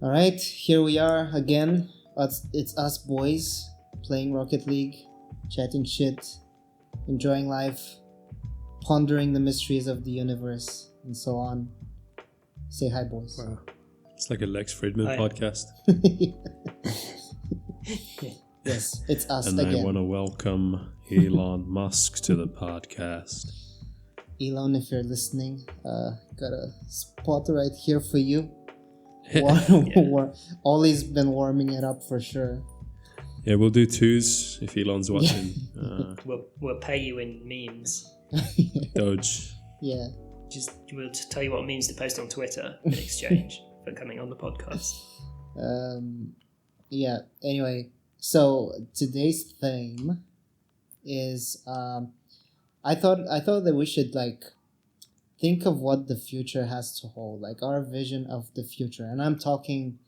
All right, here we are again. It's us boys playing Rocket League, chatting shit, enjoying life, pondering the mysteries of the universe, and so on. Say hi, boys. Wow. It's like a Lex Friedman podcast. Yes, it's us and again. I want to welcome Elon Musk to the podcast. Elon, if you're listening, got a spot right here for you. Ollie's been warming it up for sure. Yeah, we'll do twos if Elon's watching. We'll pay you in memes. Doge. Yeah. We'll just tell you what memes to post on Twitter in exchange for coming on the podcast. Yeah. Anyway, so today's theme is I thought that we should think of what the future has to hold, like our vision of the future. And I'm talking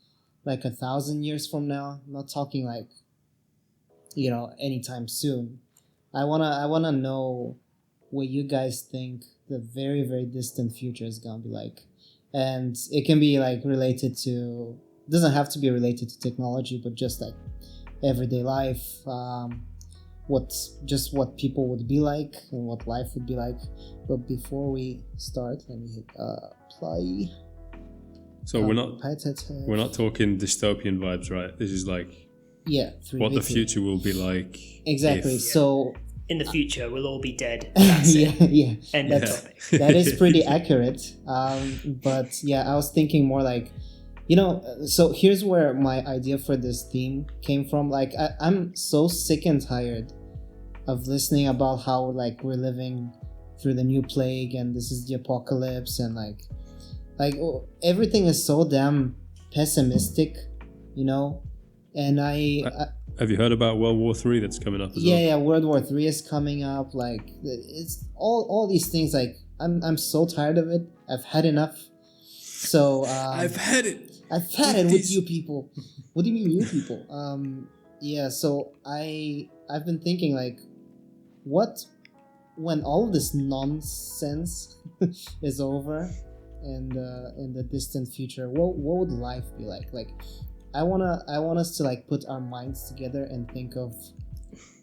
like 1,000 years from now. I'm not talking anytime soon. I wanna know what you guys think the very, very distant future is gonna be like. And it can be related to, doesn't have to be related to technology, but just like everyday life, what people would be like and what life would be like. But before we start, let me hit apply. So we're not talking dystopian vibes, right? This is what the future will be like. Exactly. So in the future, we'll all be dead. That's yeah. End of topic. That is pretty accurate. But yeah, I was thinking more so here's where my idea for this theme came from. I'm so sick and tired of listening about how we're living through the new plague and this is the apocalypse and everything is so damn pessimistic, and have you heard about World War III that's coming up as well? Yeah, World War III is coming up. It's all these things. I'm so tired of it. I've had enough. So I've had it with you people. What do you mean you people? Yeah. So I've been thinking what when all of this nonsense is over and in the distant future, what would life be like? I want us to put our minds together and think of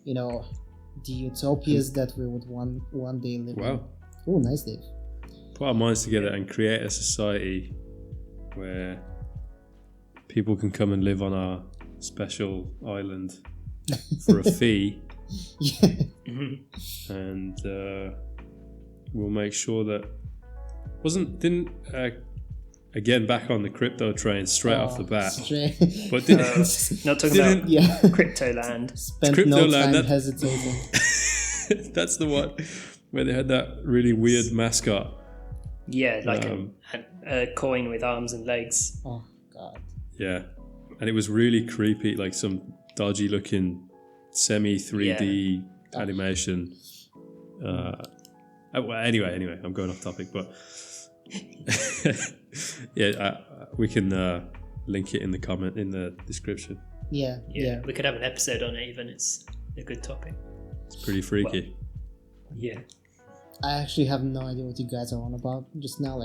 the utopias that we would one day live in. Oh, nice, Dave. Put our minds together and create a society where people can come and live on our special island for a fee. Yeah. And we'll make sure that again back on the crypto train straight off the bat. But not talking about crypto land. Spent crypto no land, time hesitating. That's the one where they had that really weird mascot. Yeah, a coin with arms and legs. Oh God. Yeah, and it was really creepy, some dodgy looking semi 3D animation. Anyway, I'm going off topic, but we can link it in the description. Yeah. We could have an episode on it even. It's a good topic. It's pretty freaky. Well, yeah. I actually have no idea what you guys are on about just now.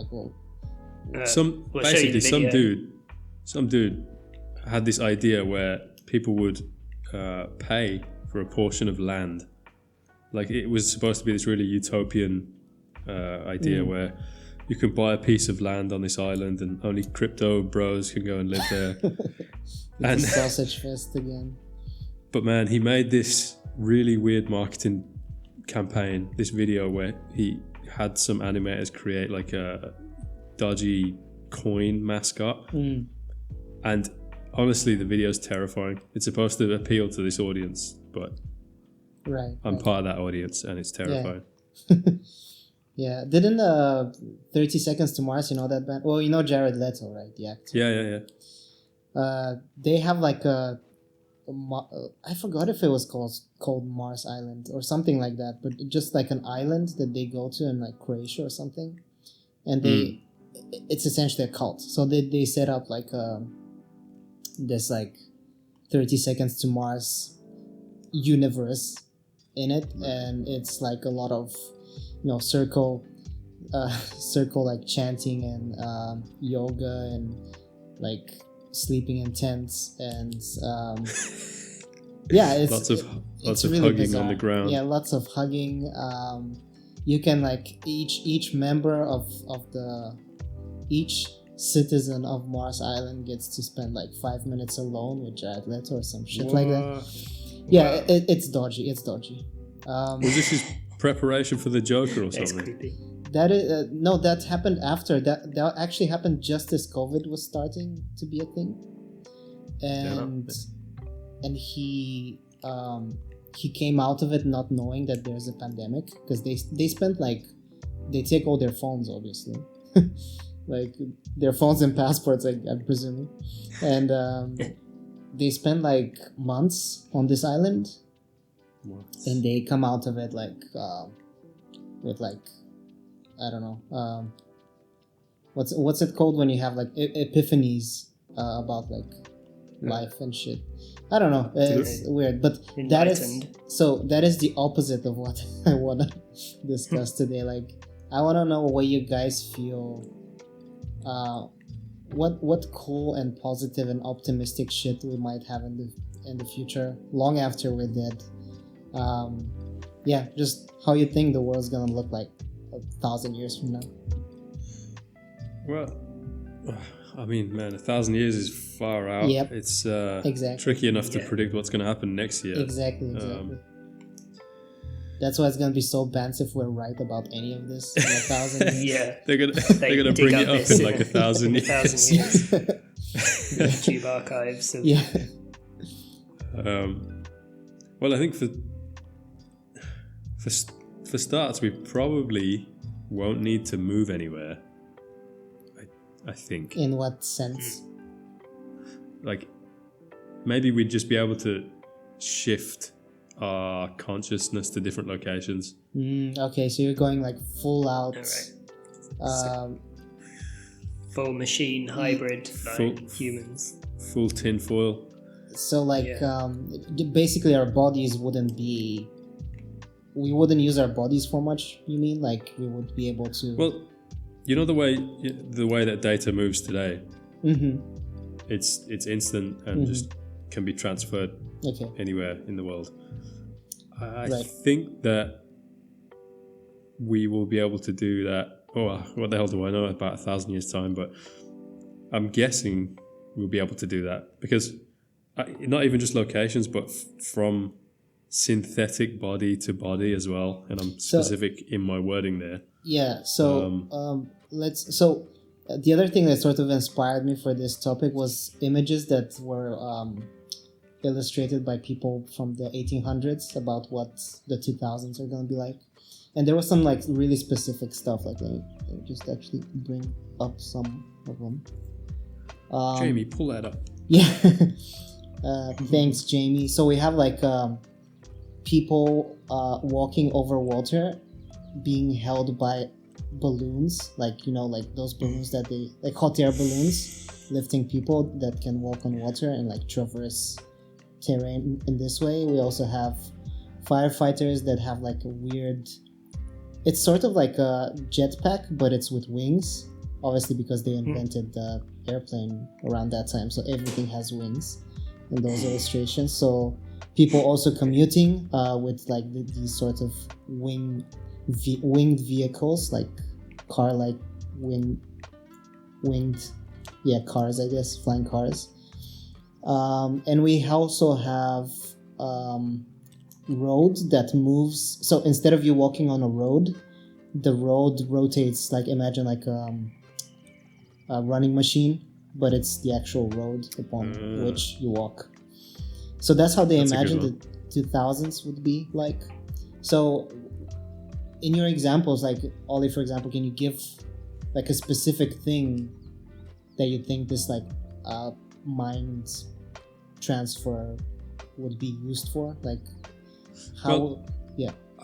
Some dude had this idea where people would pay for a portion of land. It was supposed to be this really utopian idea where you can buy a piece of land on this island and only crypto bros can go and live there. And sausage fest again. But man, he made this really weird marketing campaign, this video where he had some animators create a dodgy coin mascot. And honestly, the video is terrifying. It's supposed to appeal to this audience, but I'm part of that audience and it's terrifying. Yeah. Didn't 30 Seconds to Mars, that band? Well, Jared Leto, right? The actor. Yeah. They have I forgot if it was called Mars Island or something like that, but just an island that they go to in Croatia or something, and it's essentially a cult. So they set up this 30 Seconds to Mars universe in it, and it's a lot of circle chanting and yoga and sleeping in tents, and yeah, it's lots of really hugging bizarre. on the ground. Yeah, lots of hugging. You can like each member of each citizen of Mars Island gets to spend like 5 minutes alone with Jared Leto or some shit like that. Yeah, Wow. it's dodgy. It's dodgy. Was this his preparation for the Joker or It's something? creepy. That is no, that happened after that actually happened just as COVID was starting to be a thing, and he came out of it not knowing that there's a pandemic, because they spent like, they take all their phones obviously, like their phones and passports, I'm presuming, and they spend like months on this island, and they come out of it like with like, I don't know, what's it called when you have like epiphanies about like life and shit. I don't know, it's weird, but that is the opposite of what I want to discuss today. Like, I want to know what you guys feel, what cool and positive and optimistic shit we might have in the future, long after we're dead. Yeah, just how you think the world's gonna look like 1,000 years from now. Well, I mean, man, 1,000 years is far out. Yep. It's Exactly. tricky enough to predict what's going to happen next year. Exactly. That's why it's gonna be so bad if we're right about any of this in 1,000 years. Yeah. They're gonna bring it up in like 1,000 years. 1,000 years. YouTube archives. Of, Yeah. Well, I think for starts, we probably won't need to move anywhere. I think. In what sense? Like, maybe we'd just be able to shift our consciousness to different locations. Okay, so you're going like full out. Alright. Full machine hybrid, like humans. Full tinfoil. So like, basically our bodies wouldn't be. We wouldn't use our bodies for much. You mean like we would be able to? Well, you know the way that data moves today. Mm-hmm. It's instant and just can be transferred anywhere in the world. I think that we will be able to do that. Oh, what the hell do I know about 1,000 years' time? But I'm guessing we'll be able to do that, because not even just locations, but from synthetic body to body as well. And I'm specific in my wording there. Yeah. So the other thing that sort of inspired me for this topic was images that were illustrated by people from the 1800s about what the 2000s are going to be like. And there was some like really specific stuff. Like, let me just actually bring up some of them. Jamie, pull that up. Yeah. Thanks, Jamie. So we have like people walking over water, being held by balloons, like, you know, like those balloons that they like, hot air balloons, lifting people that can walk on water and like traverse terrain in this way. We also have firefighters that have like a weird, it's sort of like a jetpack, but it's with wings, obviously because they invented the airplane around that time, so everything has wings in those illustrations. So people also commuting with like these sort of winged vehicles, like car-like winged cars, I guess, flying cars. And we also have road that moves. So instead of you walking on a road, the road rotates, like imagine like a running machine, but it's the actual road upon which you walk. So that's how they imagined the 2000s would be like. So in your examples, like Ollie, for example, can you give like a specific thing that you think this like mind transfer would be used for? Like how?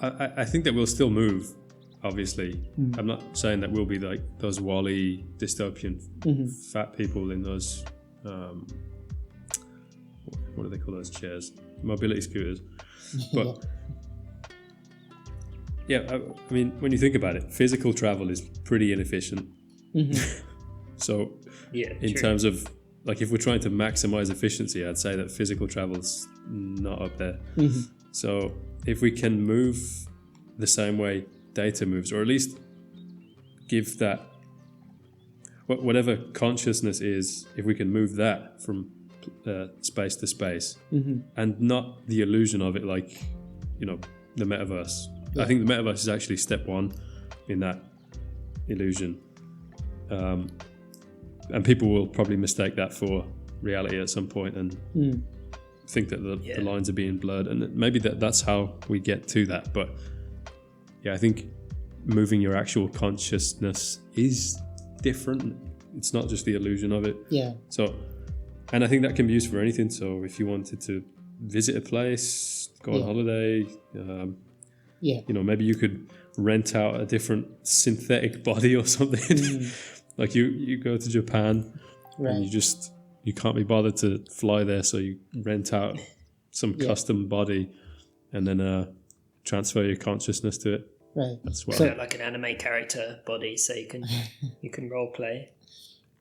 I think that we'll still move, obviously. I'm not saying that we'll be like those Wall-E dystopian fat people in those what do they call those chairs? Mobility scooters. But I mean, when you think about it, physical travel is pretty inefficient. So in terms of like if we're trying to maximize efficiency, I'd say that physical travel's not up there. So if we can move the same way data moves, or at least give that whatever consciousness is, if we can move that from space to space, and not the illusion of it, like, you know, the metaverse. I think the metaverse is actually step one in that illusion, and people will probably mistake that for reality at some point and think that the lines are being blurred, and maybe that's how we get to that. But yeah, I think moving your actual consciousness is different. It's not just the illusion of it. So, and I think that can be used for anything. So if you wanted to visit a place, go on holiday, you know, maybe you could rent out a different synthetic body or something. Like you go to Japan, and you can't be bothered to fly there, so you rent out some custom body and then transfer your consciousness to it. That's what. So like an anime character body, so you can role play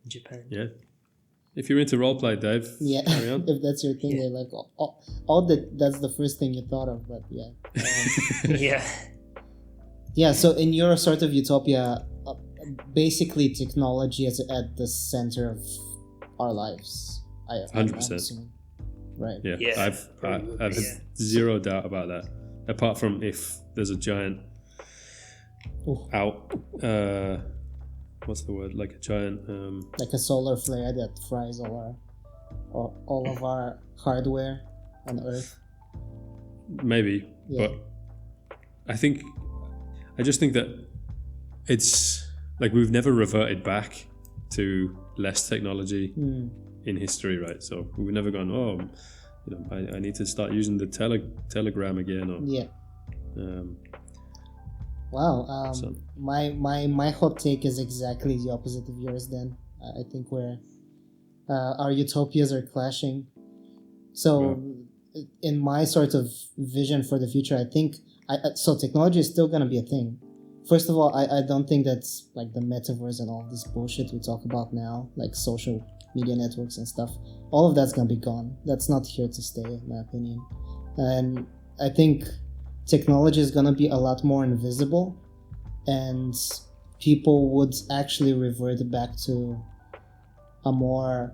in Japan. Yeah. If you're into role play, Dave, carry on. If that's your thing, they're like all that's the first thing you thought of, but yeah. So in your sort of utopia, basically technology is at the center of our lives. 100%. Right. Yeah. I've zero doubt about that. Apart from if there's a giant what's the word? Like a giant like a solar flare that fries all of our hardware on Earth. Maybe, but I just think that it's like we've never reverted back to less technology in history, right? So we've never gone, you know, I need to start using the telegram again, or wow. My hot take is exactly the opposite of yours. Then I think our utopias are clashing. So in my sort of vision for the future, I think so technology is still going to be a thing. First of all, I don't think that's like the metaverse and all this bullshit we talk about now, like social media networks and stuff. All of that's going to be gone. That's not here to stay, in my opinion. And I think technology is going to be a lot more invisible, and people would actually revert back to a more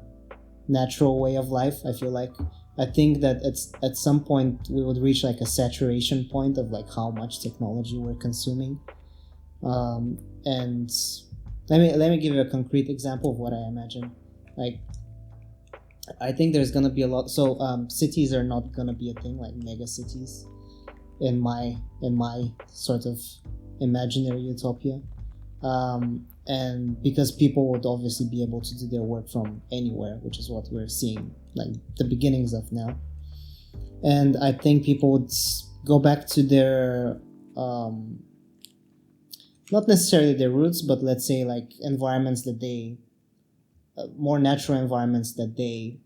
natural way of life, I feel like. I think that at some point we would reach like a saturation point of like how much technology we're consuming. And let me give you a concrete example of what I imagine. Like, I think there's gonna be a lot. So cities are not gonna be a thing, like mega cities, in my sort of imaginary utopia. And because people would obviously be able to do their work from anywhere, which is what we're seeing, like the beginnings of now. And I think people would go back to their not necessarily their roots, but let's say like environments that they more natural environments that they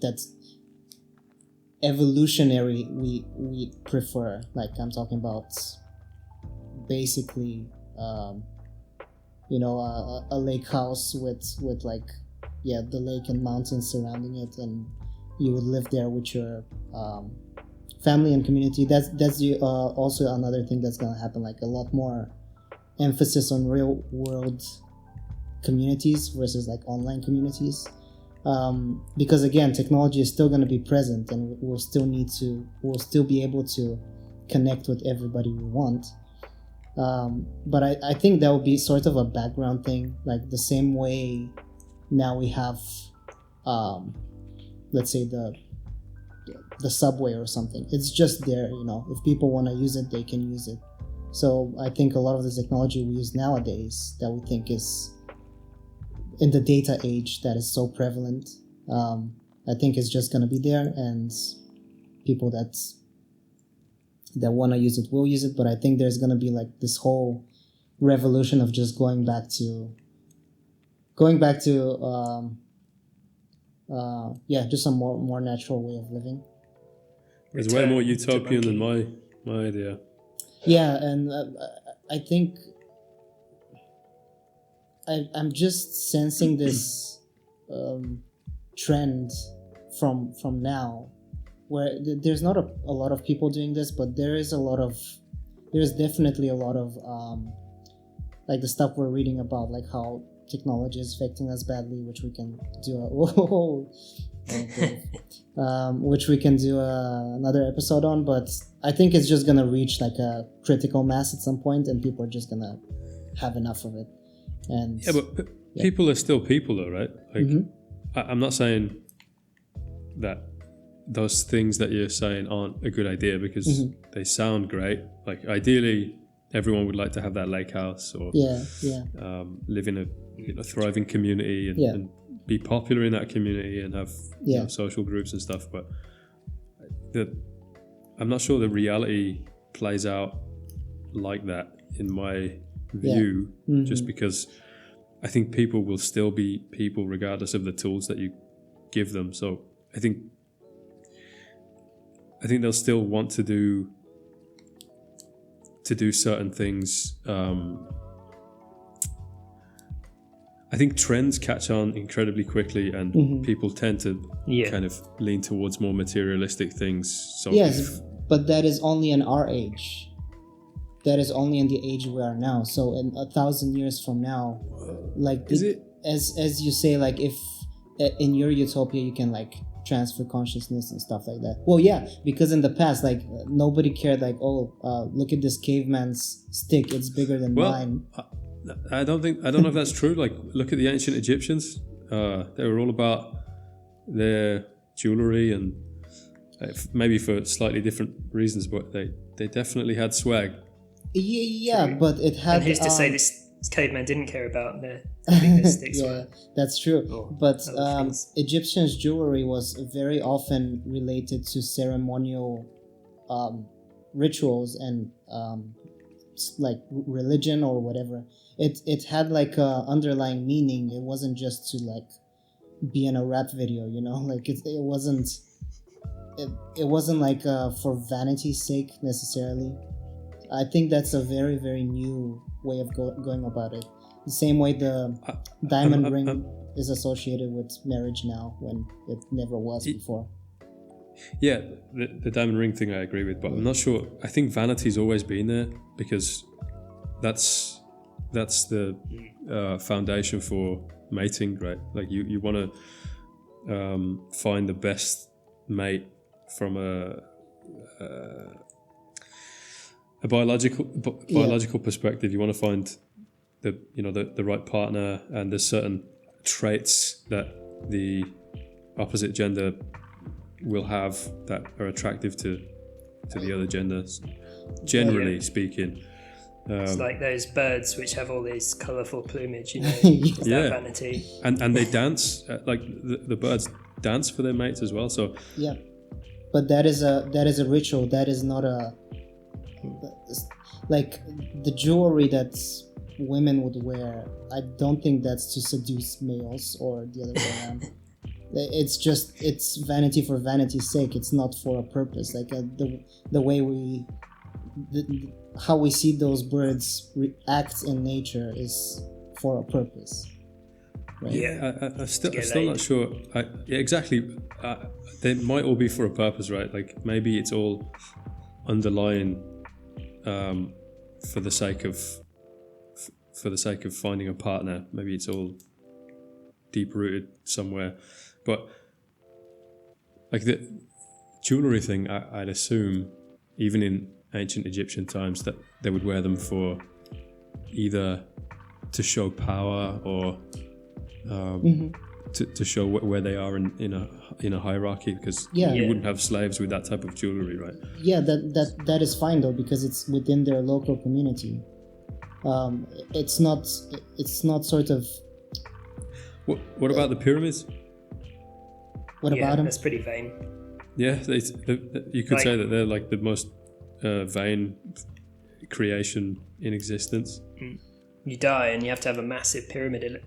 that's evolutionary we prefer. Like I'm talking about basically you know, a lake house with like the lake and mountains surrounding it, and you would live there with your family and community. That's also another thing that's gonna happen, like a lot more emphasis on real world communities versus like online communities, because again, technology is still gonna be present, and we'll still be able to connect with everybody we want. But I think that would be sort of a background thing, like the same way now we have let's say the subway or something. It's just there, you know, if people want to use it, they can use it. So I think a lot of the technology we use nowadays that we think is in the data age that is so prevalent, I think is just going to be there, and people that want to use it will use it. But I think there's going to be like this whole revolution of just going back to just a more natural way of living. It's way more utopian than my idea. Yeah, and I think I'm just sensing this trend from now, where there's not a lot of people doing this, but there's definitely a lot of like the stuff we're reading about, like how technology is affecting us badly, which we can do which we can do another episode on. But I think it's just gonna reach like a critical mass at some point, and people are just gonna have enough of it. And but people are still people, though, right? Like, I'm not saying that those things that you're saying aren't a good idea, because they sound great. Like, ideally, everyone would like to have that lake house, or live in a thriving community and be popular in that community and have social groups and stuff. But I'm not sure the reality plays out like that, in my view, just because I think people will still be people regardless of the tools that you give them. So I think they'll still want to do certain things. I think trends catch on incredibly quickly, and people tend to kind of lean towards more materialistic things. So but that is only in our age. That is only in the age we are now. So in 1,000 years from now, like as you say, like if in your utopia you can like transfer consciousness and stuff like that. Well, yeah, because in the past, like nobody cared. Like, look at this caveman's stick; it's bigger than mine. I don't know if that's true. Like, look at the ancient Egyptians. They were all about their jewelry, and maybe for slightly different reasons, but they definitely had swag. Yeah, but it had. And who's to say this caveman didn't care about their sticks? That's true. But Egyptians' jewelry was very often related to ceremonial rituals and like religion or whatever. It had like a underlying meaning. It wasn't just to like be in a rap video, you know. Like it wasn't like for vanity's sake necessarily. I think that's a very, very new way of going about it. The same way the diamond ring is associated with marriage now, when it never was before. Yeah, the diamond ring thing I agree with, but I'm not sure. I think vanity's always been there, because that's the foundation for mating, right? Like you want to find the best mate from a biological perspective. You want to find the right partner, and there's certain traits that the opposite gender will have that are attractive to the other gender, generally speaking. It's like those birds which have all these colourful plumage, you know. That vanity. And they dance, like the birds dance for their mates as well. So but that is a ritual. That is not a like the jewelry that women would wear. I don't think that's to seduce males or the other way around. It's vanity for vanity's sake. It's not for a purpose. Like the way how we see those birds act in nature is for a purpose. Right? Yeah, I'm still not sure. Exactly. They might all be for a purpose, right? Like maybe it's all underlying for the sake of finding a partner. Maybe it's all deep rooted somewhere. But like the jewelry thing, I'd assume even in ancient Egyptian times that they would wear them for either to show power or to show where they are in a hierarchy, because you wouldn't have slaves with that type of jewelry, right? Yeah, that is fine though, because it's within their local community. It's not sort of. What about the pyramids? What about them? That's pretty vain. Yeah, you could say that they're like the most vain creation in existence. You die and you have to have a massive pyramid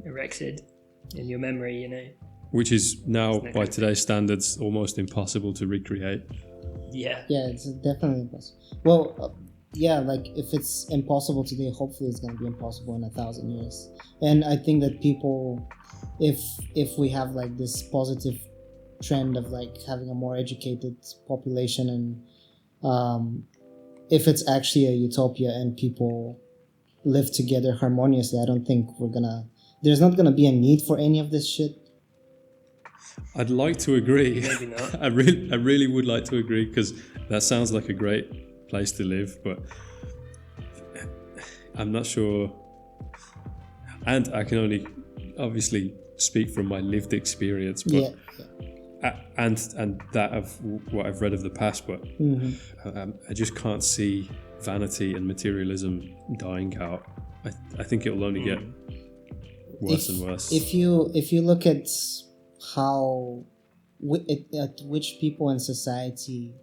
erected in your memory, you know. Which is now, by today's standards, almost impossible to recreate. Yeah. Yeah, it's definitely impossible. Well, like if it's impossible today, hopefully it's going to be impossible in 1,000 years. And I think that people if we have like this positive trend of like having a more educated population, and if it's actually a utopia and people live together harmoniously, I don't think there's not gonna be a need for any of this shit. I'd like to agree. Maybe not. I really would like to agree, because that sounds like a great place to live, but I'm not sure. And I can only obviously speak from my lived experience, but and that of what I've read of the past, but I just can't see vanity and materialism dying out. I think it'll only get worse and worse. If you look at how at which people in society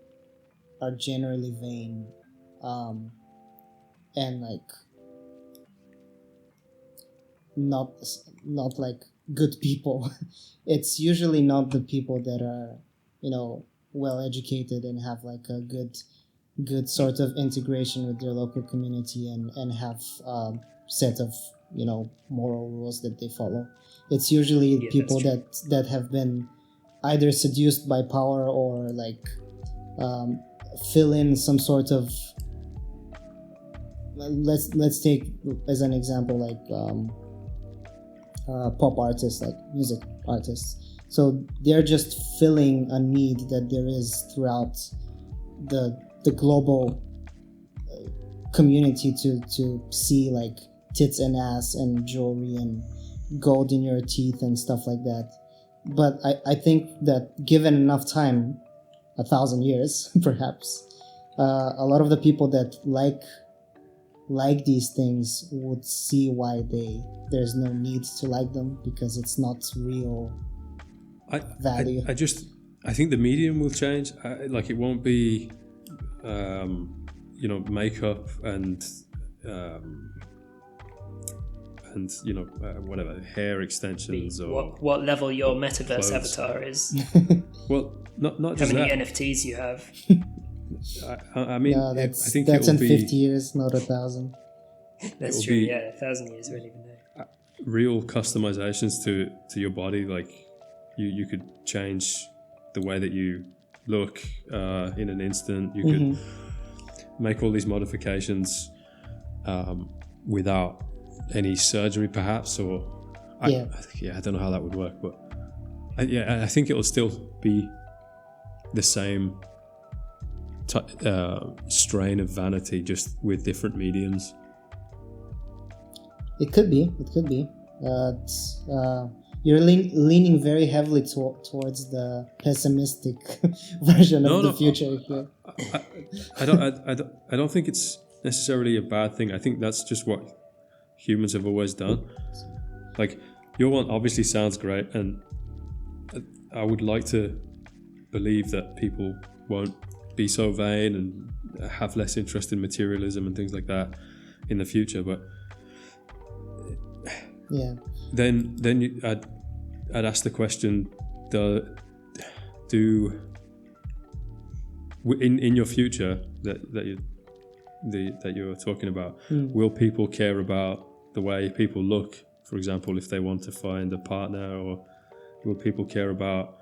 are generally vain, and like not like good people, it's usually not the people that are, you know, well educated and have like a good sort of integration with their local community and have a set of, you know, moral rules that they follow. It's usually people that have been either seduced by power or like fill in some sort of, let's take as an example like pop artists, like music artists. So they're just filling a need that there is throughout the global community to see like tits and ass and jewelry and gold in your teeth and stuff like that. But I think that given enough time, 1,000 years perhaps, a lot of the people that like these things would see why there's no need to like them, because it's not real value. I think the medium will change. Like it won't be you know, makeup and you know, whatever, hair extensions or what level your metaverse clothes. avatar is. Well, not How just many that. NFTs you have. I mean, No, I think that's it'll in be 50 years, not 1,000. That's It'll true. be- 1,000 years, we don't even know. real customizations to your body. Like you could change the way that you look in an instant. You could make all these modifications without any surgery, perhaps, or I don't know how that would work, but I think it'll still be the same strain of vanity, just with different mediums. It could be. You're leaning very heavily towards the pessimistic version of the future here. I don't think it's necessarily a bad thing. I think that's just what humans have always done. Like, your one obviously sounds great, and I would like to believe that people won't be so vain and have less interest in materialism and things like that in the future. But then I'd ask the question: in your future that you're talking about, will people care about the way people look, for example, if they want to find a partner, or will people care about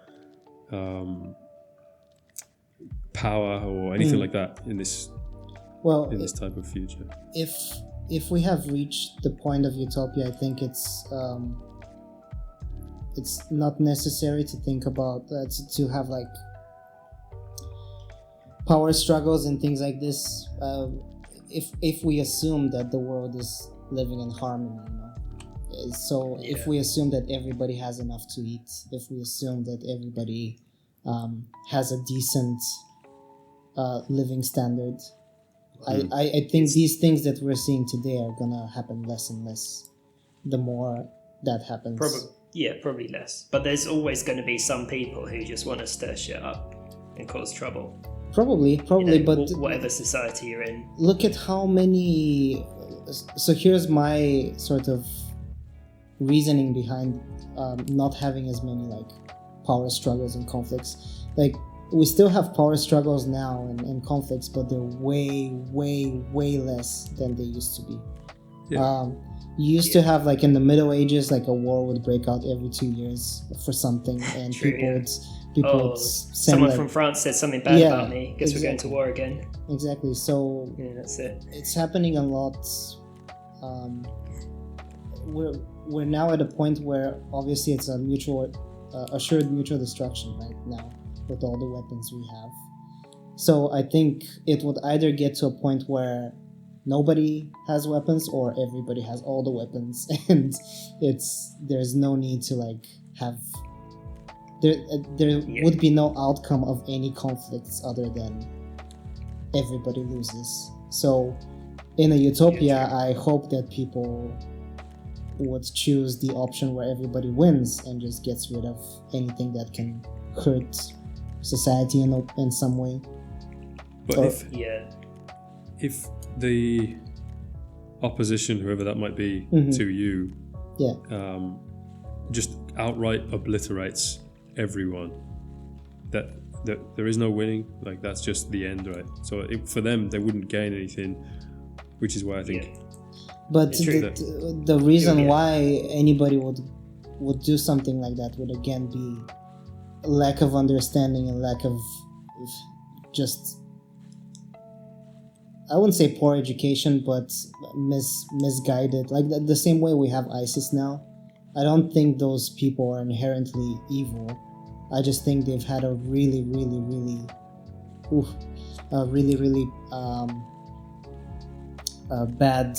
power or anything like that in this type of future? If we have reached the point of utopia, I think it's not necessary to think about to have like power struggles and things like this. If we assume that the world is living in harmony, you know. So if we assume that everybody has enough to eat, if we assume that everybody has a decent living standard, I think these things that we're seeing today are gonna happen less and less the more that happens. Probably less. But there's always going to be some people who just want to stir shit up and cause trouble. Probably, You know, but whatever society you're in. look at how many. So here's my sort of reasoning behind not having as many like power struggles and conflicts. Like, we still have power struggles now and conflicts, but they're way less than they used to be. you used to have like in the Middle Ages, like a war would break out every 2 years for something, and True, people would send someone like, from France said something bad Yeah, about me. Guess we're going to exactly. war again. exactly. So Yeah, that's it. it's happening a lot. We're now at a point where obviously it's a assured mutual destruction right now with all the weapons we have. So I think it would either get to a point where nobody has weapons or everybody has all the weapons, and there's no need to like have there would be no outcome of any conflicts other than everybody loses. So in a utopia, I hope that people would choose the option where everybody wins and just gets rid of anything that can hurt society in some way. But Or- if the opposition, whoever that might be, to you, just outright obliterates everyone, that there is no winning, like that's just the end, right? So for them, they wouldn't gain anything, which is why I think. But It's true. the reason Yeah. why anybody would do something like that would again be a lack of understanding and lack of just, I wouldn't say poor education, but misguided. Like the same way we have ISIS now. I don't think those people are inherently evil. I just think they've had a really bad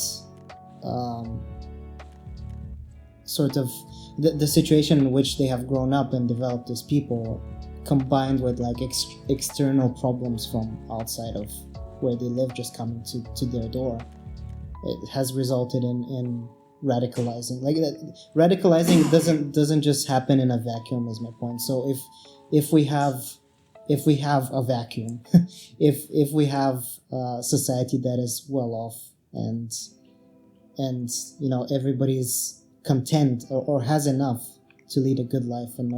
sort of the situation in which they have grown up and developed as people, combined with like external problems from outside of where they live just coming to their door. It has resulted in radicalizing. Like radicalizing doesn't just happen in a vacuum, is my point. So if we have a vacuum, if we have a society that is well off and you know everybody's content or has enough to lead a good life, and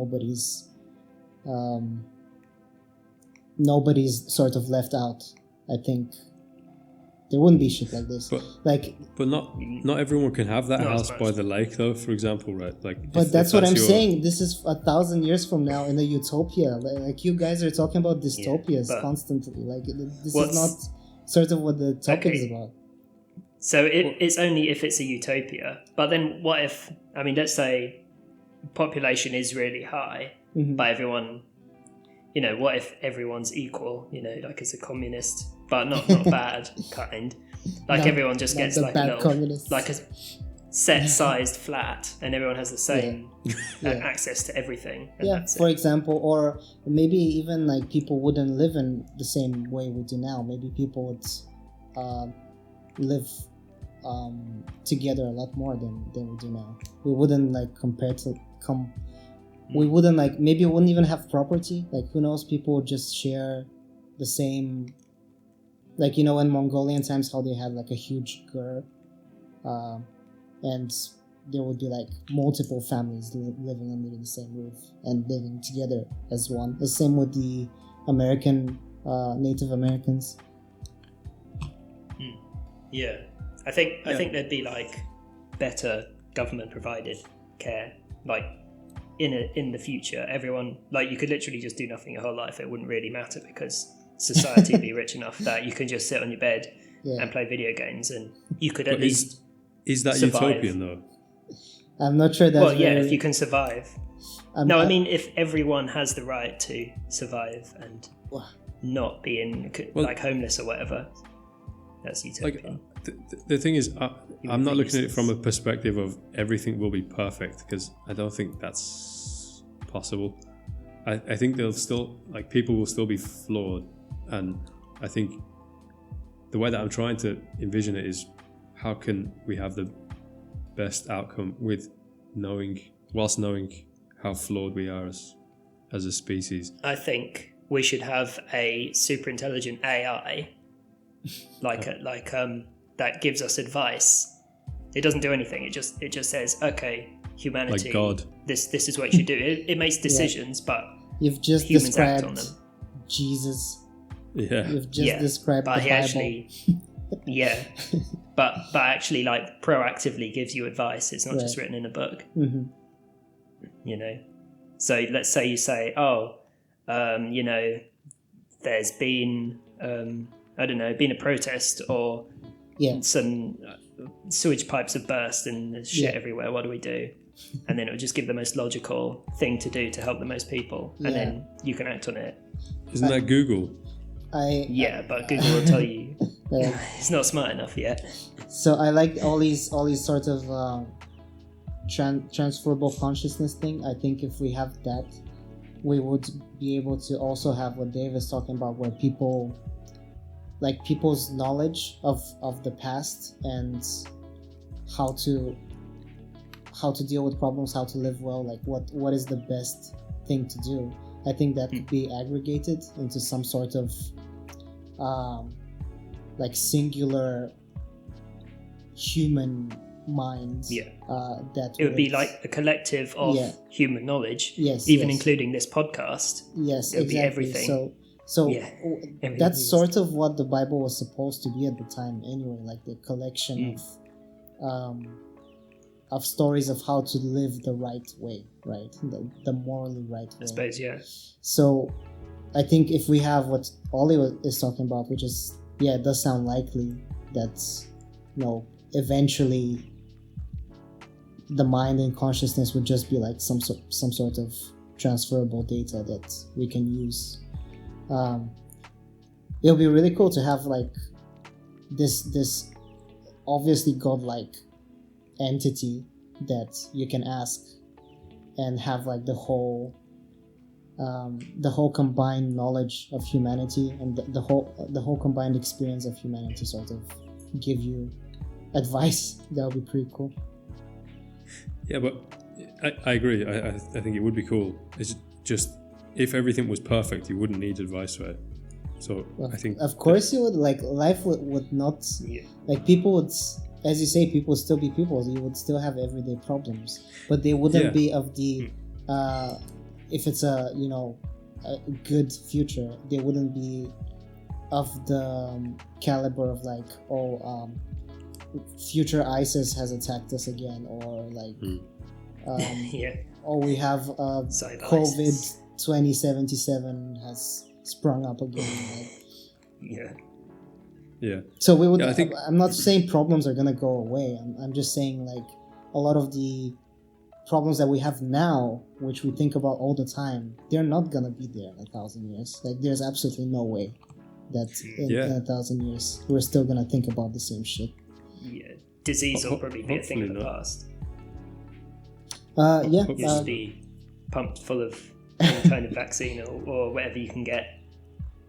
nobody's sort of left out, I think there wouldn't be shit like this. But not everyone can have that No, house it's by the lake, though. For example, right? Like, But that's what I'm your- saying. This is 1,000 years from now in a utopia. Like you guys are talking about dystopias but constantly. Like this is what's- not sort of what the topic is Okay. about. So it's only if it's a utopia. But then what if, I mean, let's say population is really high, Mhm. but everyone, you know, what if everyone's equal, you know, like as a communist, but not bad kind. Like Not- everyone just not gets the like a bad little, communists. like a set-sized flat, and everyone has the same Yeah. access to everything. And Yeah, that's for it. example, or maybe even like people wouldn't live in the same way we do now. Maybe people would live together a lot more than we do now. We wouldn't like we wouldn't like, maybe we wouldn't even have property. Like who knows, people would just share the same, like, you know, in Mongolian times how they had like a huge gur, and there would be like multiple families living under the same roof and living together as one. The same with the American Native Americans. Yeah, I think there'd be like better government provided care, like in the future. Everyone, like, you could literally just do nothing your whole life. It wouldn't really matter because society would be rich enough that you can just sit on your bed and play video games, and you could at But least is that survive. utopian though? I'm not sure that's well, yeah, if you can survive. I'm No, I not- mean if everyone has the right to survive and Well- not be in Well- like homeless or whatever, that's utopian. Like the thing is, I'm not think looking at it it's- from a perspective of everything will be perfect, because I don't think that's possible. I think they'll still, like, people will still be flawed, and I think the way that I'm trying to envision it is, how can we have the best outcome whilst knowing how flawed we are as a species. I think we should have a super intelligent AI, that gives us advice. It doesn't do anything. It just says, okay, humanity, Like God. This is what you should do. It makes decisions, but You've just humans act on described them. Jesus. Yeah. You've just described but the he Bible. actually Yeah, but actually, like, proactively gives you advice. It's not just Right. written in a book. Mm-hmm. You know, so let's say you say, oh, you know, there's been I don't know, been a protest, or Yeah. some sewage pipes have burst and there's shit Yeah. everywhere. What do we do? And then it would just give the most logical thing to do to help the most people, and Yeah. then you can act on it. Isn't that Google? But Google will tell you Yeah. it's not smart enough yet. So I like all these sort of transferable consciousness thing. I think if we have that, we would be able to also have what Dave is talking about, where people's knowledge of the past and how to deal with problems, how to live well, like what is the best thing to do. I think that could be aggregated into some sort of like singular human mind. That It would be like a collective of human knowledge. Yes, even yes. including this podcast. Yes, it would exactly. be everything. So Everything that's is- sort of what the Bible was supposed to be at the time anyway, like the collection of stories of how to live the right way, right? The morally right way. I suppose, yeah. So I think if we have what Ollie is talking about, which is, it does sound likely that, eventually the mind and consciousness would just be like some sort of transferable data that we can use. It'll be really cool to have like this obviously godlike entity that you can ask and have like the whole combined knowledge of humanity and the whole combined experience of humanity sort of give you advice. That would be pretty cool. Yeah, but I agree. I think it would be cool. It's just, if everything was perfect, you wouldn't need advice, right? So I think, of course you would. Like, life would not, like, people would, as you say, people would still be people. You would still have everyday problems, but they wouldn't be of the if it's a good future, they wouldn't be of the caliber of like, future ISIS has attacked us again, or like we have COVID 2077 has sprung up again. So we would. I'm not saying problems are gonna go away. I'm just saying, like, a lot of the problems that we have now, which we think about all the time, they're not gonna be there in 1,000 years. Like, there's absolutely no way that in 1,000 years we're still gonna think about the same shit. Disease will probably be a thing of the past. You'll just be pumped full of any kind of vaccine or whatever you can get.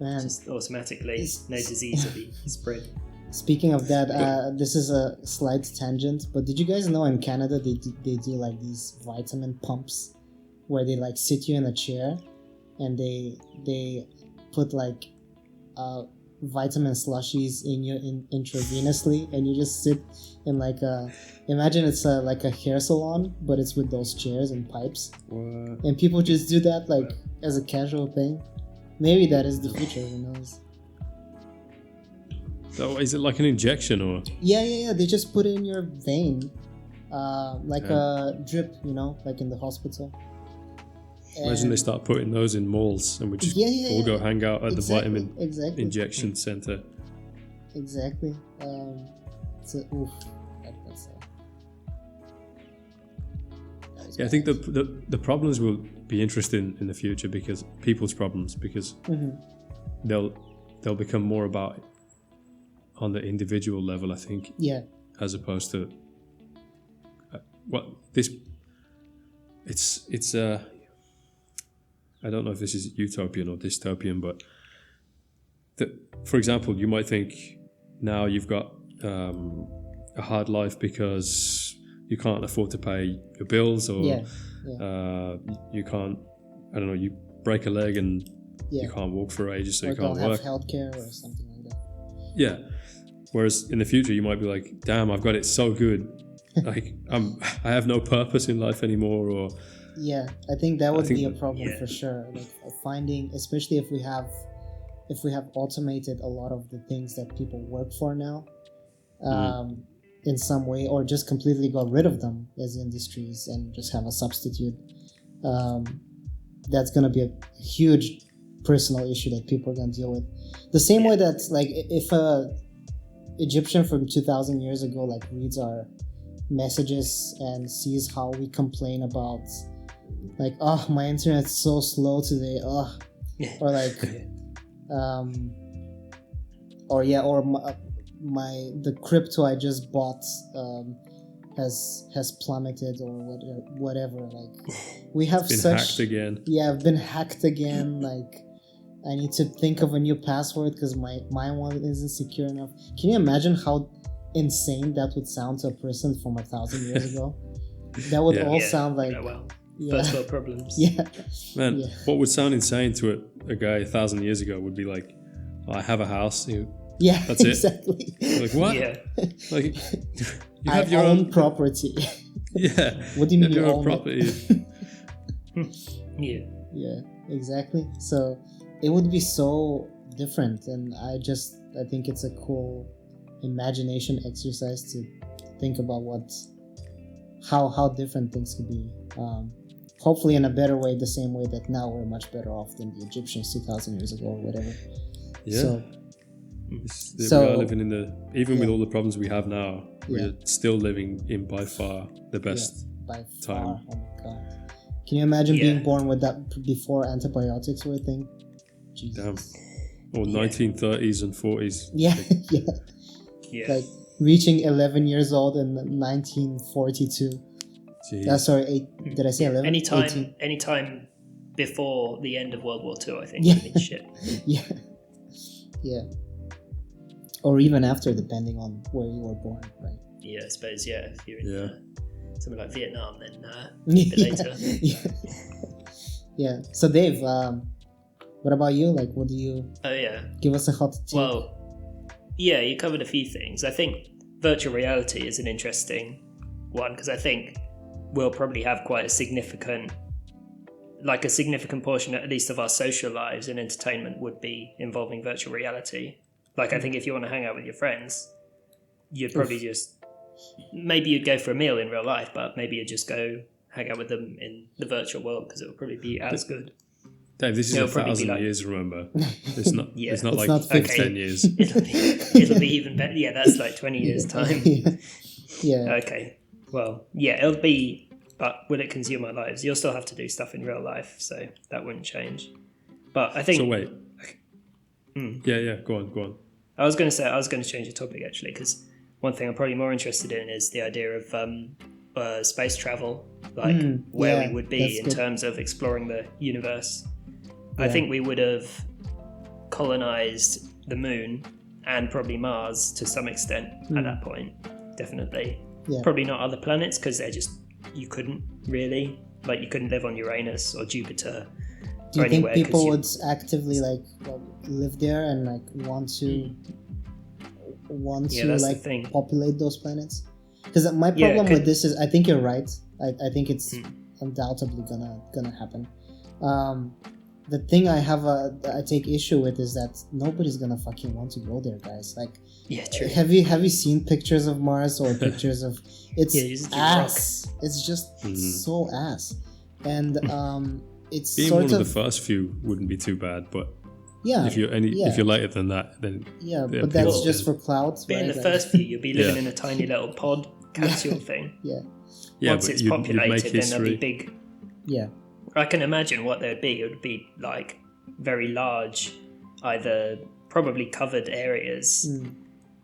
Just automatically, no disease will be spread. Speaking of that, this is a slight tangent, but did you guys know in Canada they do like these vitamin pumps where they like sit you in a chair and they put like vitamin slushies in you intravenously, and you just sit in like imagine it's like a hair salon, but it's with those chairs and pipes. What? And people just do that like as a casual thing. Maybe that is the future, who knows. So is it like an injection or? Yeah. They just put it in your vein, like a drip, like in the hospital. Imagine they start putting those in malls and we just all go hang out at the vitamin injection center. Exactly. That's I think the problems will be interesting in the future, because people's problems, because they'll become more about on the individual level, I think. Yeah. As opposed to it's I don't know if this is utopian or dystopian, but for example, you might think now you've got a hard life because you can't afford to pay your bills, or you can't, I don't know, you break a leg and you can't walk for ages, so you can't work. Or don't have healthcare or something like that. Yeah. Whereas in the future, you might be like, damn, I've got it so good. Like, I have no purpose in life anymore, or... Yeah, I think that would be a problem for sure. Like, finding, especially if we have if we have automated a lot of the things that people work for now, in some way, or just completely got rid of them as industries and just have a substitute, that's going to be a huge personal issue that people are going to deal with. The same way that, like, if a Egyptian from 2,000 years ago like reads our messages and sees how we complain about, like, oh, my internet's so slow today, or like the crypto I just bought has plummeted, or whatever. Like, we have been hacked again. Yeah, I've been hacked again. Like, I need to think of a new password because my one isn't secure enough. Can you imagine how insane that would sound to a person from 1,000 years ago? That would all sound like first world problems. Man, what would sound insane to a guy 1,000 years ago would be like, oh, I have a house. That's exactly. it. Like, what? Yeah. Like, you I have your own property. Yeah. What do you mean you own own property? Yeah, exactly. So it would be so different, and I think it's a cool imagination exercise to think about how different things could be. Hopefully in a better way, the same way that now we're much better off than the Egyptians 2,000 years ago or whatever. Yeah. We are living in with all the problems we have now, we're still living in by far the best time. Oh my god. Can you imagine being born with that before antibiotics were a thing? Jesus. Damn. Or 1930s and 40s. Yeah. Yeah. Like reaching 11 years old in 1942. Sorry, did I say 11? Anytime before the end of World War II, I think. Yeah. Shit. Yeah. Or even after, depending on where you were born, right? Yeah, I suppose, if you're in something like Vietnam, then a bit later. Yeah. So Dave, what about you? Like, what do you... Oh, yeah. Give us a hot take. Well, yeah, you covered a few things. I think virtual reality is an interesting one, because I think we'll probably have quite a significant portion, at least, of our social lives and entertainment would be involving virtual reality. Like, I think if you want to hang out with your friends, you'd probably maybe you'd go for a meal in real life, but maybe you'd just go hang out with them in the virtual world because it would probably be as good. Dave, this is 1,000 years, remember? It's not, it's not it's like not 10 years. It'll be even better. Yeah, that's like 20 years' time. Yeah. Okay. Well, it'll be, but will it consume our lives? You'll still have to do stuff in real life, so that wouldn't change. But I think... So wait. Yeah, go on. I was going to change the topic, actually, because one thing I'm probably more interested in is the idea of space travel, like where we would be in terms of exploring the universe. I think we would have colonized the moon and probably Mars to some extent at that point, definitely. Yeah. Probably not other planets, because you couldn't really, like, you couldn't live on Uranus or Jupiter. Do you think people would actively live there and want to populate those planets? Because my problem with this is, I think you're right. I think it's undoubtedly gonna happen. The thing I take issue with is that nobody's gonna fucking want to go there, guys. Like, true. Have you seen pictures of Mars or pictures of it's ass? It's just so ass, and it's being sort one of the first few wouldn't be too bad, but if you're later than that, then but that's just for clout. Being the first few, you'll be living in a tiny little pod capsule thing. Once it's populated, then there'll be big. Yeah. I can imagine what there'd be. It would be like very large, either probably covered areas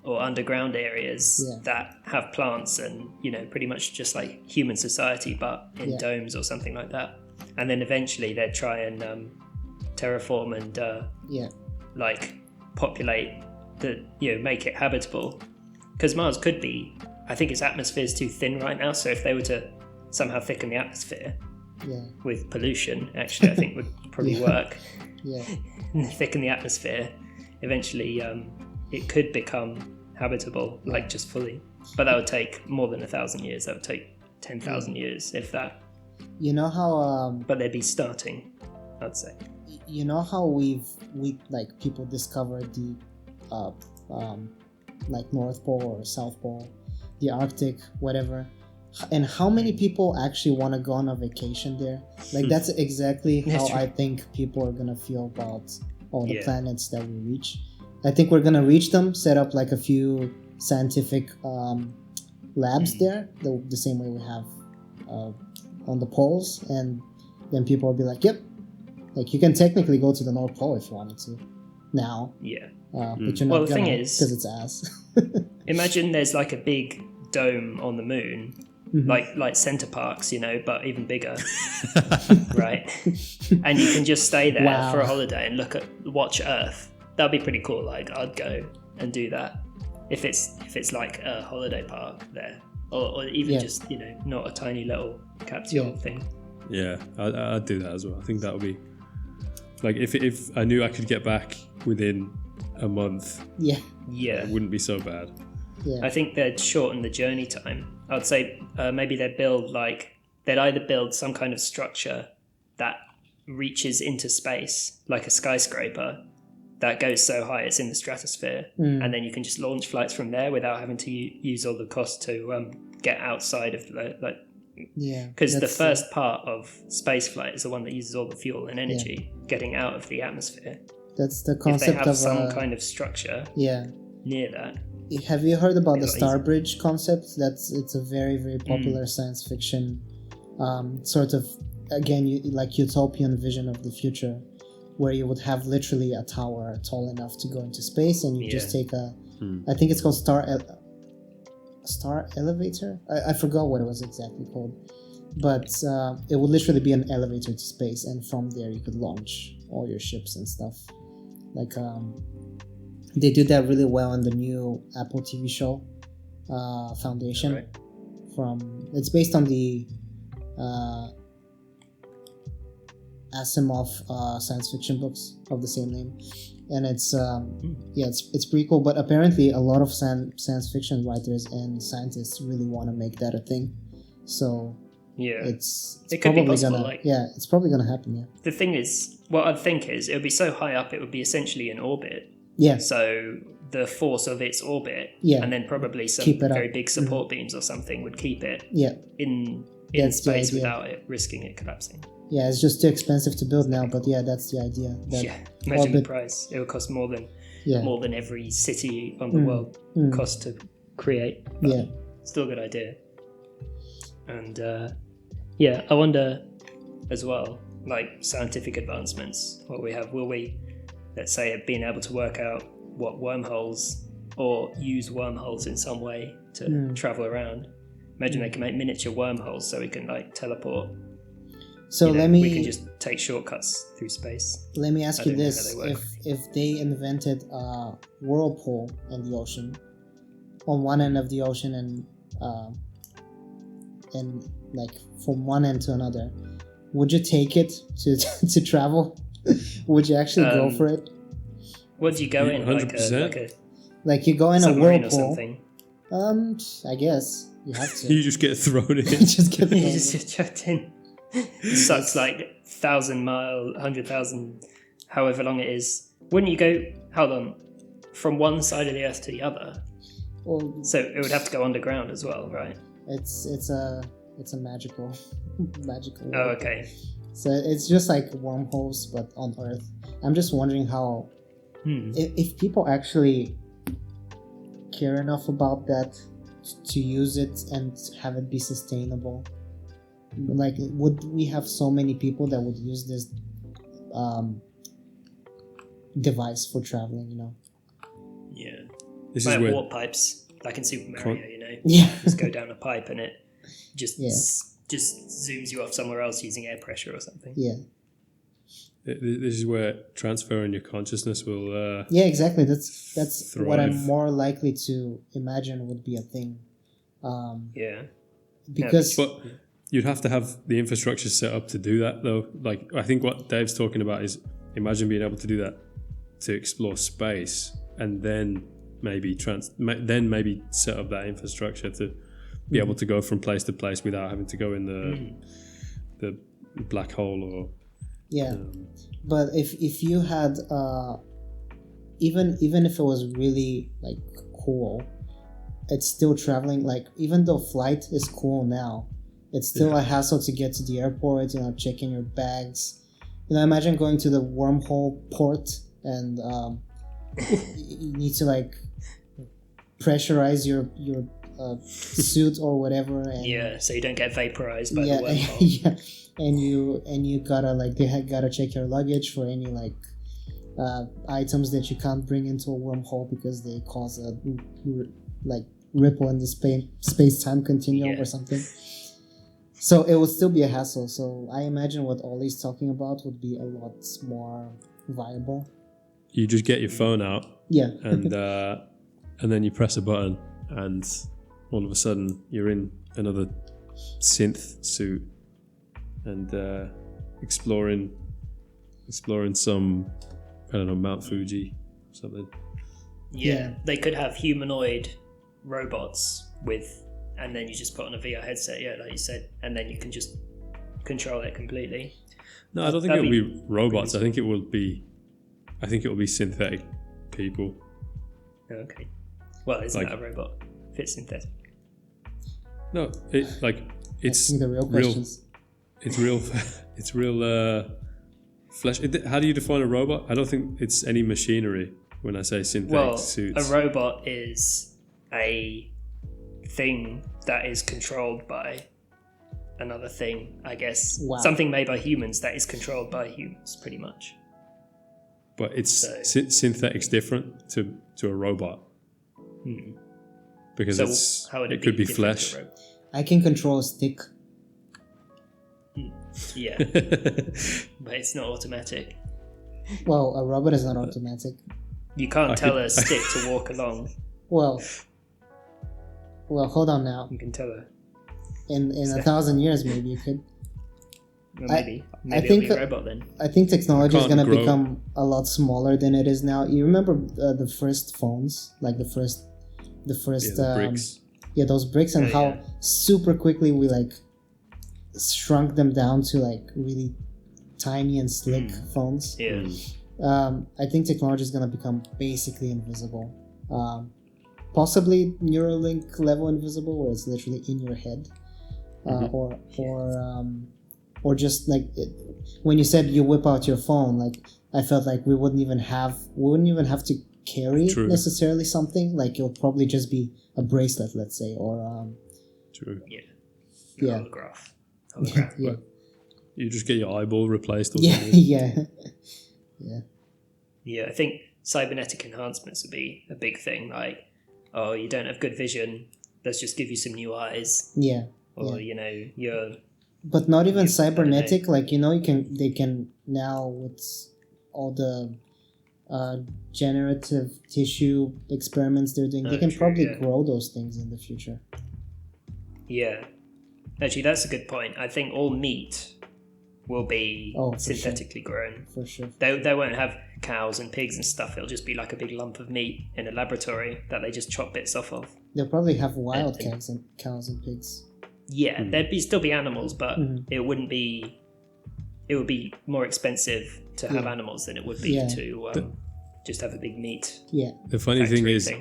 or underground areas that have plants and, pretty much just like human society, but in domes or something like that. And then eventually they'd try and terraform and populate make it habitable. Because Mars could be, I think its atmosphere is too thin right now. So if they were to somehow thicken the atmosphere with pollution, actually, I think would probably work. Thicken the atmosphere. Eventually, it could become habitable, just fully. But that would take more than 1,000 years. That would take 10,000 years, if that. You know how... but they'd be starting, I'd say. you know how we like people discovered the like North Pole or South Pole, the Arctic, whatever, and how many people actually want to go on a vacation there? Like that's exactly how I think people are gonna feel about all the planets that we reach. I think we're gonna reach them, set up like a few scientific labs there, the same way we have on the poles, and then people will be like, yep, like you can technically go to the North Pole if you wanted to now. Yeah. But you're not the thing is, because it's ass. imagine there's like a big dome on the moon, like Center Parks, you know, but even bigger, right? And you can just stay there for a holiday and watch Earth. That'd be pretty cool. Like I'd go and do that if it's like a holiday park there, or even just, you know, not a tiny little capsule thing. Yeah, I'd do that as well. I think that would be like if I knew I could get back within a month. Yeah, it wouldn't be so bad. Yeah. I think they'd shorten the journey time. I'd say maybe they'd either build some kind of structure that reaches into space, like a skyscraper that goes so high it's in the stratosphere, and then you can just launch flights from there without having to use all the cost to get outside of because the first part of space flight is the one that uses all the fuel and energy getting out of the atmosphere. That's the concept if they have some kind of structure near that. Have you heard about the Star Bridge concept? It's a very, very popular science fiction sort of, again, like utopian vision of the future, where you would have literally a tower tall enough to go into space, and you just take I think it's called Star Elevator. I forgot what it was exactly called, but it would literally be an elevator to space, and from there you could launch all your ships and stuff. Like they did that really well in the new Apple TV show, Foundation. Right. It's based on the Asimov science fiction books of the same name, and it's pretty cool. But apparently, a lot of science fiction writers and scientists really want to make that a thing. So it's probably it's probably gonna happen. Yeah. The thing is, what I'd think is, it would be so high up, it would be essentially in orbit. Yeah. So the force of its orbit, and then probably some very big support beams or something would keep it in space without it risking it collapsing. Yeah, it's just too expensive to build now, but that's the idea. Imagine the price. It would cost more than every city on the world cost to create. But still a good idea. And I wonder as well, like scientific advancements, what we have. Will we, let's say, being able to work out what wormholes or use wormholes in some way to travel around? Imagine they can make miniature wormholes so we can like teleport. So we can just take shortcuts through space. Let me ask you this: if they invented a whirlpool in the ocean, on one end of the ocean, and like from one end to another, would you take it to travel? Would you actually go for it? What do you go in? 100%. Like you go in a whirlpool or something. I guess you have to. You just get thrown in. You just get chucked in. It sucks like 1,000 mile, 100,000, however long it is. Wouldn't you go? Hold on, from one side of the Earth to the other? Well, so it would have to go underground as well, right? It's a magical world. Oh, okay. So it's just like wormholes, but on Earth. I'm just wondering how, if people actually care enough about that to use it and have it be sustainable. Like, would we have so many people that would use this device for traveling, you know? Yeah. This is where warp pipes, like in Super Mario, you know? Just go down a pipe and it just zooms you off somewhere else using air pressure or something. Yeah. This is where transferring your consciousness will yeah, exactly. That's thrive. What I'm more likely to imagine would be a thing. Because... But you'd have to have the infrastructure set up to do that, though. Like, I think what Dave's talking about is imagine being able to do that to explore space, and then maybe set up that infrastructure to be able to go from place to place without having to go in the black hole or Yeah. But if you had even if it was really like cool, it's still traveling. Like even though flight is cool now, it's still a hassle to get to the airport. Checking your bags. Imagine going to the wormhole port and you need to like pressurize your suit or whatever. And, so you don't get vaporized by the wormhole. Yeah, and you gotta check your luggage for any like items that you can't bring into a wormhole because they cause a like ripple in the space-time continuum or something. So it would still be a hassle. So I imagine what Ollie's talking about would be a lot more viable. You just get your phone out, and then you press a button, and all of a sudden you're in another synth suit and exploring some, I don't know, Mount Fuji or something. Yeah, they could have humanoid robots and then you just put on a VR headset, like you said, and then you can just control it completely. No, I don't think it will be robots. I think it will be synthetic people. Okay. Well, isn't that a robot if it's synthetic? No, it's the real questions. It's real flesh. How do you define a robot? I don't think it's any machinery when I say synthetic suits. A robot is a thing that is controlled by another thing, I guess. Wow. Something made by humans that is controlled by humans, pretty much. But synthetic's different to a robot. Because it could be flesh. I can control a stick. Yeah. But it's not automatic. Well, a robot is not automatic. You can't tell a stick to walk along. Well, hold on now. You can tell her. In 1,000 years, maybe you could. Well, maybe I think it'll be a robot then. I think technology is going to become a lot smaller than it is now. You remember the first phones, like the first bricks. Those bricks, and how super quickly we like shrunk them down to like really tiny and slick phones. Yeah. I think technology is going to become basically invisible. Possibly Neuralink level invisible, where it's literally in your head, or just like when you said you whip out your phone, like I felt like we wouldn't even have to carry necessarily something. Like it'll probably just be a bracelet, let's say, or True. Yeah. Holograph. Yeah. You just get your eyeball replaced or something. Yeah, I think cybernetic enhancements would be a big thing. Like, oh, you don't have good vision, let's just give you some new eyes. Yeah. Or you're. But not even cybernetic. Like they can now with all the generative tissue experiments they're doing. They can probably grow those things in the future. Yeah, actually, that's a good point. I think all meat will be synthetically grown. For sure. They won't have cows and pigs and stuff. It'll just be like a big lump of meat in a laboratory that they just chop bits off of. They'll probably have wild cows and pigs. Yeah, there'd still be animals, but it wouldn't be. It would be more expensive to have animals than it would be to just have a big meat. Yeah. The funny thing is,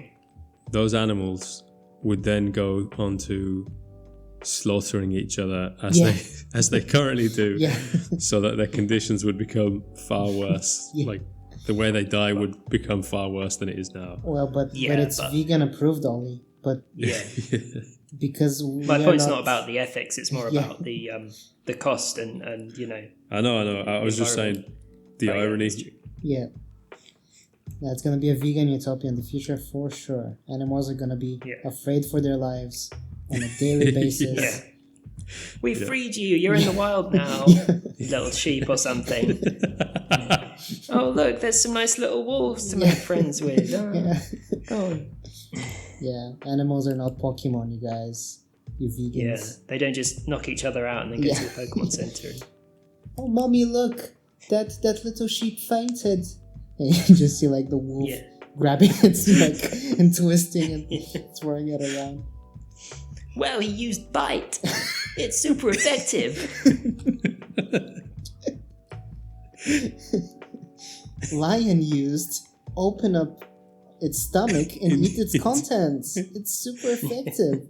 those animals would then go on to slaughtering each other as they currently do, so that their conditions would become far worse. Like the way they die would become far worse than it is now. Well, but it's vegan approved only. But because my point's not about the ethics; it's more about the cost and I know. I was just saying the irony. Yeah. That's going to be a vegan utopia in the future for sure. Animals are going to be afraid for their lives on a daily basis. We freed you. You're in the wild now, little sheep or something. Oh, look, there's some nice little wolves to make friends with. Go on. Yeah, animals are not Pokemon, you guys. You vegans. Yeah, they don't just knock each other out and then go to the Pokemon Center. Oh, mommy, look. That little sheep fainted. And you just see like the wolf grabbing its neck and twisting and throwing it around. Well, he used bite. It's super effective. lion used, open up its stomach and eat its contents. It's super effective.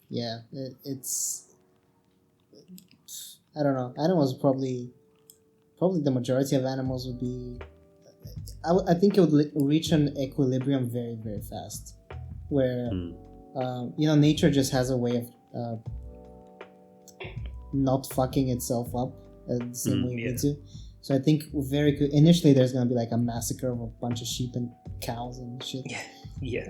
Yeah, it's... I don't know. Animals probably the majority of animals would be... I think it would reach an equilibrium very, very fast. Where, nature just has a way of not fucking itself up the same way we do. So I think initially there's going to be like a massacre of a bunch of sheep and cows and shit. Yeah.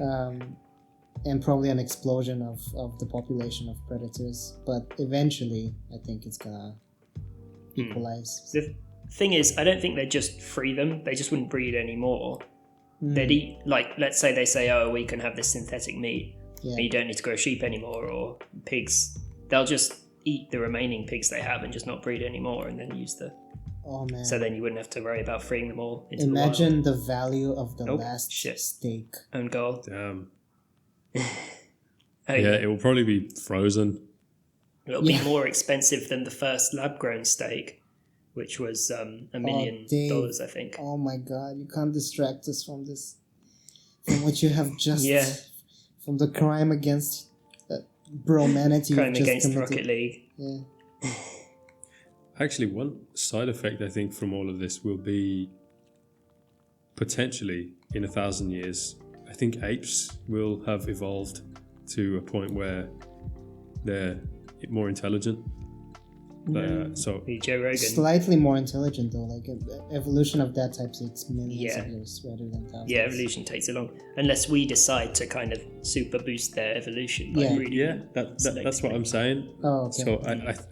And probably an explosion of the population of predators. But eventually, I think it's going to equalize. The thing is, I don't think they'd just free them. They just wouldn't breed anymore. They'd eat, like, let's say they say, oh, we can have this synthetic meat. Yeah. And you don't need to grow sheep anymore or pigs. They'll just eat the remaining pigs they have and just not breed anymore and then use the... Oh, man. So then you wouldn't have to worry about freeing them all into Imagine the the value of the last steak. own goal. Damn. Oh, It will probably be frozen. It'll be more expensive than the first lab-grown steak, which was $1 million, I think. Oh my god, you can't distract us from this. From what you have just... From the crime against bromanity. Crime against committed. Rocket League. Yeah. Actually, one side effect I think from all of this will be potentially in 1,000 years, I think apes will have evolved to a point where they're more intelligent. So Joe Rogan. Slightly more intelligent though, like evolution of that type takes millions of years rather than thousands. Yeah, evolution takes a long, unless we decide to kind of super boost their evolution. That's what I'm saying. Oh, okay. So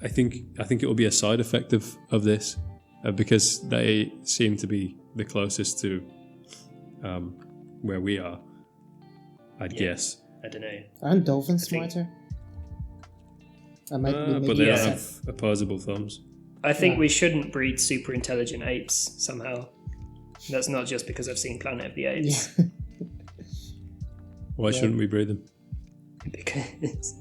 I think it will be a side effect of this because they seem to be the closest to where we are. I'd guess. I don't know. Aren't dolphins smarter? I might be but they don't have opposable thumbs. I think we shouldn't breed super intelligent apes somehow. That's not just because I've seen Planet of the Apes. Yeah. Why shouldn't we breed them? Because,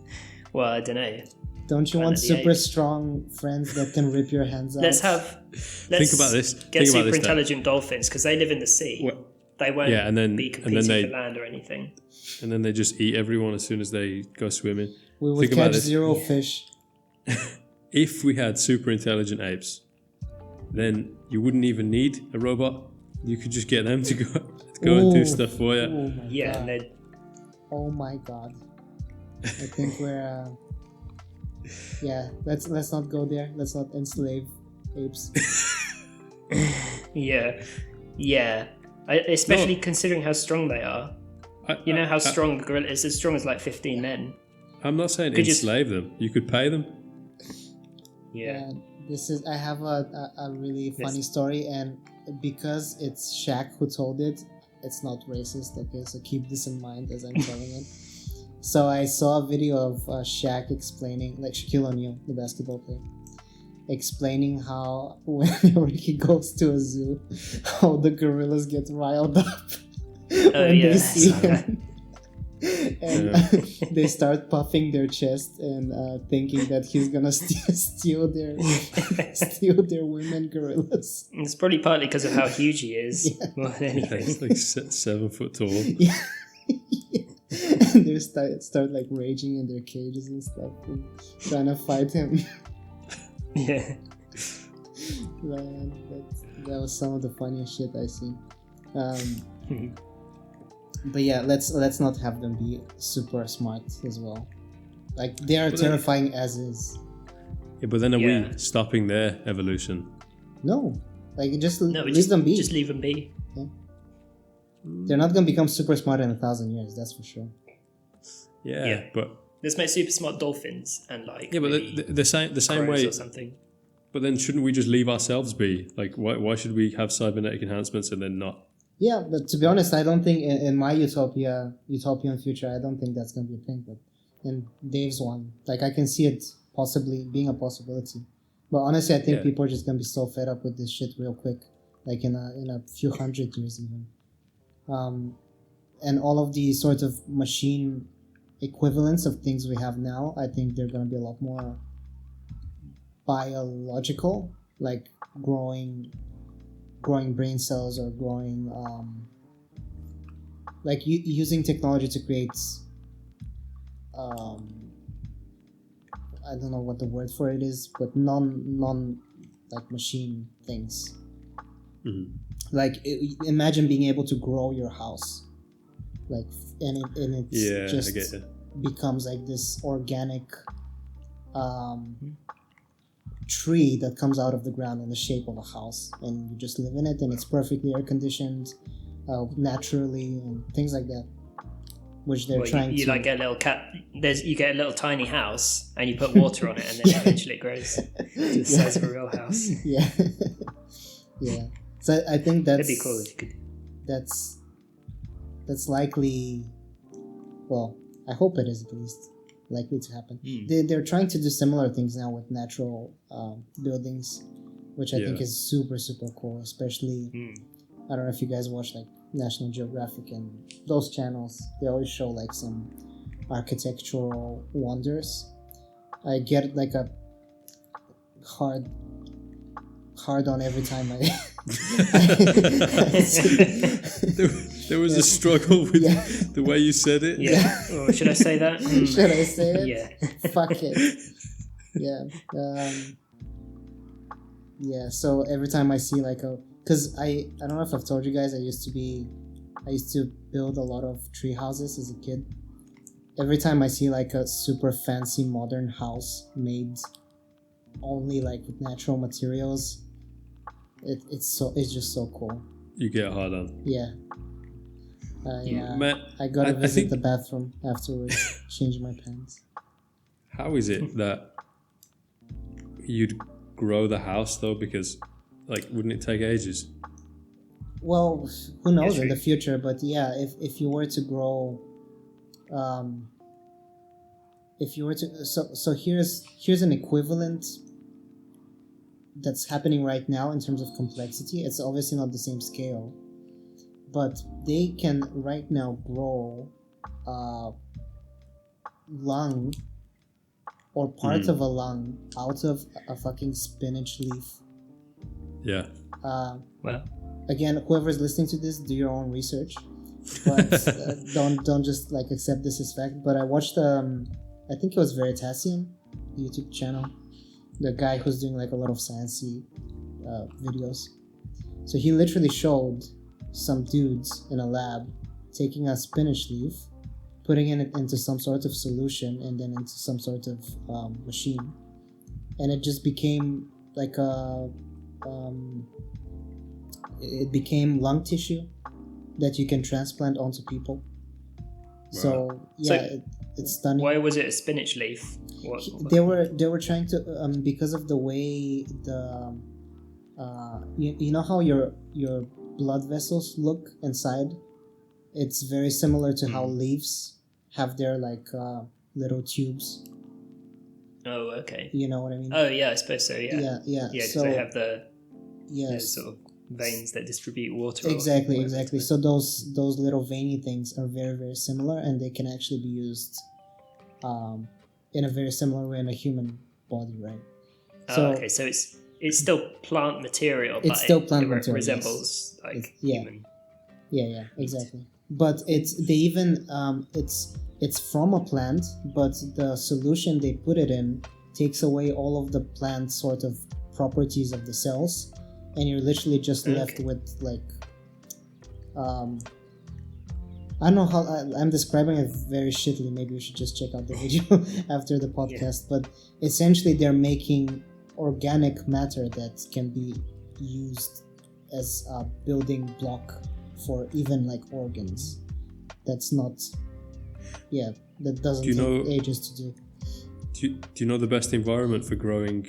well, I don't know. Don't you want super strong friends that can rip your hands out? Let's think about this. Get super intelligent dolphins because they live in the sea. They won't be competing for land or anything. And then they just eat everyone as soon as they go swimming. We would catch 0 fish. If we had super intelligent apes, then you wouldn't even need a robot. You could just get them to go and do stuff for you. Oh my god. Oh my god. I think we're... let's not go there. Let's not enslave apes. Especially considering how strong they are. You know how strong a gorilla is? As strong as like 15 men. I'm not saying enslave them. You could pay them. Yeah. I have a really funny story, and because it's Shaq who told it, it's not racist. Okay, so keep this in mind as I'm telling it. So I saw a video of Shaq explaining, like Shaquille O'Neal, the basketball player, explaining how whenever he goes to a zoo, how the gorillas get riled up when they see him. And they start puffing their chest and thinking that he's gonna steal their women gorillas. It's probably partly because of how huge he is. More than anything. He's like 7 foot tall. Yeah. And they start like raging in their cages and stuff, and trying to fight him. Yeah. Man, that was some of the funniest shit I seen. But yeah, let's not have them be super smart as well. Like they are terrifying as is. Yeah, but then are we stopping their evolution? No, like leave them be. Just leave them be. Yeah. They're not gonna become super smart in 1,000 years. That's for sure. Yeah, but let's make super smart dolphins and like but the same way or something. But then shouldn't we just leave ourselves be? Like why should we have cybernetic enhancements and then not? Yeah, but to be honest, I don't think in my utopian future, I don't think that's going to be a thing. But in Dave's one, like I can see it possibly being a possibility. But honestly, I think people are just going to be so fed up with this shit real quick, like in a few hundred years even. And all of the sort of machine equivalents of things we have now, I think they're going to be a lot more biological like growing brain cells or growing like using technology to create I don't know what the word for it is, but non like machine things. Mm-hmm. Like imagine being able to grow your house, like and it's just I get it. becomes like this organic tree that comes out of the ground in the shape of a house, and you just live in it, and it's perfectly air conditioned, naturally, and things like that. Which they're trying you to. like get a little you get a little tiny house, and you put water on it, and then eventually it grows to the size of a real house. Yeah, yeah. So I think that's that'd be cool if you could. That's likely. Well, I hope it is at least likely to happen. They're trying to do similar things now with natural buildings, which I think is super cool. Especially, I don't know if you guys watch like National Geographic and those channels. They always show like some architectural wonders. I get like a hard on every time I there was a struggle with the way you said it. Yeah. Or should I say that? Should I say it? Yeah. Fuck it. Yeah. Yeah. So every time I see like because I don't know if I've told you guys, I used to build a lot of tree houses as a kid. Every time I see like a super fancy modern house made only like with natural materials, it's just so cool. You get hard on. Yeah. Matt, I gotta visit the bathroom afterwards, change my pants. How is it that you'd grow the house though? Because like, wouldn't it take ages? Well, who knows in the future? But yeah, if you were to grow, if you were to so here's an equivalent that's happening right now in terms of complexity. It's obviously not the same scale, but they can right now grow lung or part of a lung out of a fucking spinach leaf. Yeah. Well, again, whoever's listening to this, do your own research, but don't just like accept this as fact. But I watched I think it was Veritasium, the YouTube channel, the guy who's doing like a lot of sciencey videos. So he literally showed some dudes in a lab taking a spinach leaf, putting it into some sort of solution, and then into some sort of machine, and it just became like it became lung tissue that you can transplant onto people. Wow. So yeah, it's stunning. Why was it a spinach leaf? They were trying to because of the way the you know how your blood vessels look inside. It's very similar to how leaves have their like little tubes. Oh, okay. You know what I mean? Oh, yeah, I suppose so. Yeah. Yeah. Because they have the yes, sort of veins that distribute water. Exactly. So those little veiny things are very, very similar, and they can actually be used in a very similar way in a human body, right? So, okay, so it's still plant material, but it resembles like human. Yeah, exactly. But it's from a plant, but the solution they put it in takes away all of the plant sort of properties of the cells, and you're literally just left with like I don't know how I'm describing it very shittily. Maybe you should just check out the video after the podcast. But essentially, they're making organic matter that can be used as a building block for even like organs. That's not, that doesn't take ages to do. Do you know the best environment for growing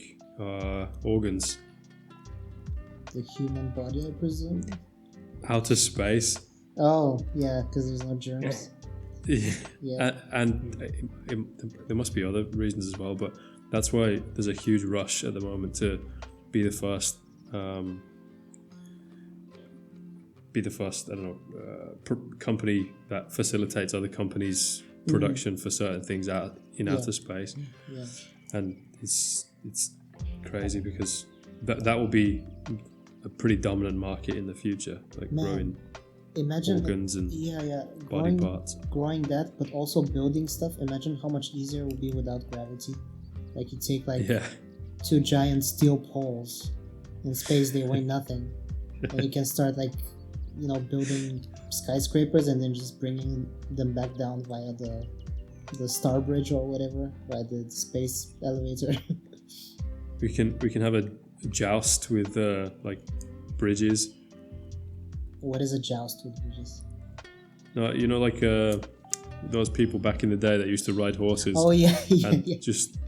organs? The human body, I presume. Outer space. Oh, yeah, because there's no germs. Yeah. And there must be other reasons as well, but that's why there's a huge rush at the moment to be the first. Company that facilitates other companies' production for certain things out in outer space. Yeah. And it's crazy because that will be a pretty dominant market in the future, like Man, growing imagine organs and body growing, parts. growing that, but also building stuff. Imagine how much easier it would be without gravity. Like you take like Yeah, 2 giant steel poles in space, they weigh nothing, and you can start like building skyscrapers and then just bringing them back down via the star bridge or whatever, via the space elevator. we can have a joust with like bridges. What is a joust with bridges? No, like those people back in the day that used to ride horses. Oh yeah, and just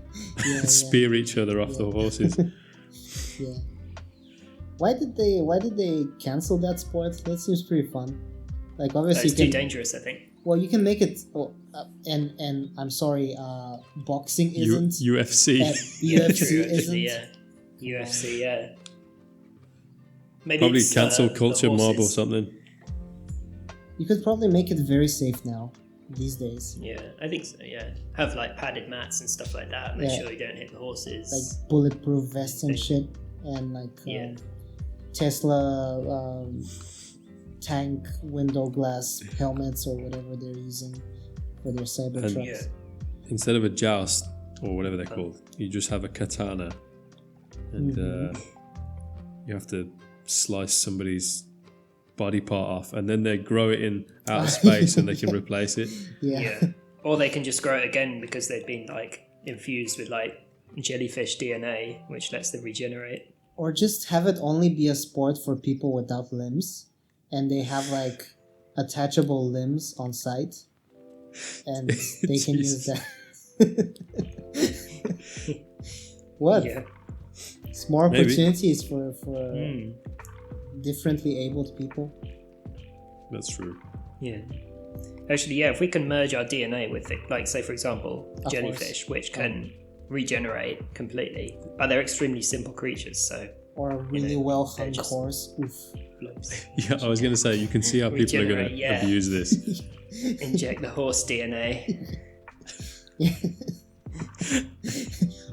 spear each other off the horses. Yeah. Why did they cancel that sport? That seems pretty fun. Like obviously, It's too dangerous, I think. Well, you can make it. And I'm sorry, boxing isn't. UFC. UFC isn't. Yeah. UFC, yeah. Maybe Probably it's, cancel the culture mob or horses. something. You could probably make it very safe now, these days. Yeah, I think so. Yeah, have like padded mats and stuff like that. Make Yeah. sure you don't hit the horses. Like bulletproof vests and shit, and like Tesla tank window glass helmets or whatever they're using for their Cybertrucks. Instead of a joust or whatever they're called, you just have a katana, and you have to slice somebody's body part off, and then they grow it in outer space, and they can replace it. Yeah. Or they can just grow it again because they've been like infused with like jellyfish DNA, which lets them regenerate. Or just have it only be a sport for people without limbs, and they have like attachable limbs on site, and they can use that. What? Yeah. It's more Maybe. opportunities for differently abled people. That's true. Yeah. Actually, yeah, if we can merge our DNA with it, like say for example, A jellyfish, horse. which can regenerate completely, but they're extremely simple creatures, so Or a really well hung they're just- horse. Oof. Yeah, I was going to say, you can see how people are going to Regenerate, yeah. abuse this. inject the horse DNA.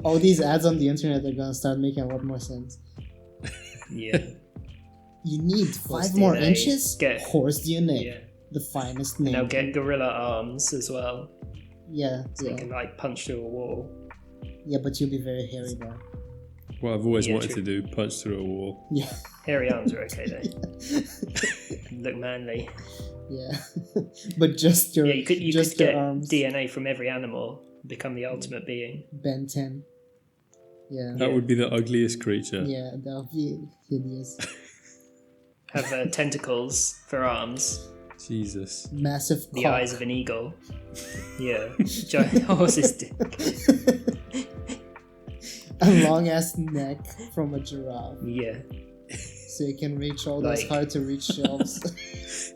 All these ads on the internet are gonna start making a lot more sense. Yeah. You need Horse 5 more DNA. inches? Get- Horse DNA. Yeah. The finest And name. they'll get gorilla arms as well, Yeah, so you can like punch through a wall. yeah, but you'll be very hairy though. What I've always Yeah, wanted true. to do, punch through a wall. Yeah, Hairy arms are okay though. Look manly. yeah. But just your Yeah, you could just get your arms. DNA from every animal, become the ultimate being. Ben 10. Yeah. That would be the ugliest creature. Yeah, that would be hideous. Have tentacles for arms, Jesus. Massive the cock. eyes of an eagle. Yeah, giant horse's dick. A long ass neck from a giraffe, Yeah, so you can reach all those Like- hard to reach shelves.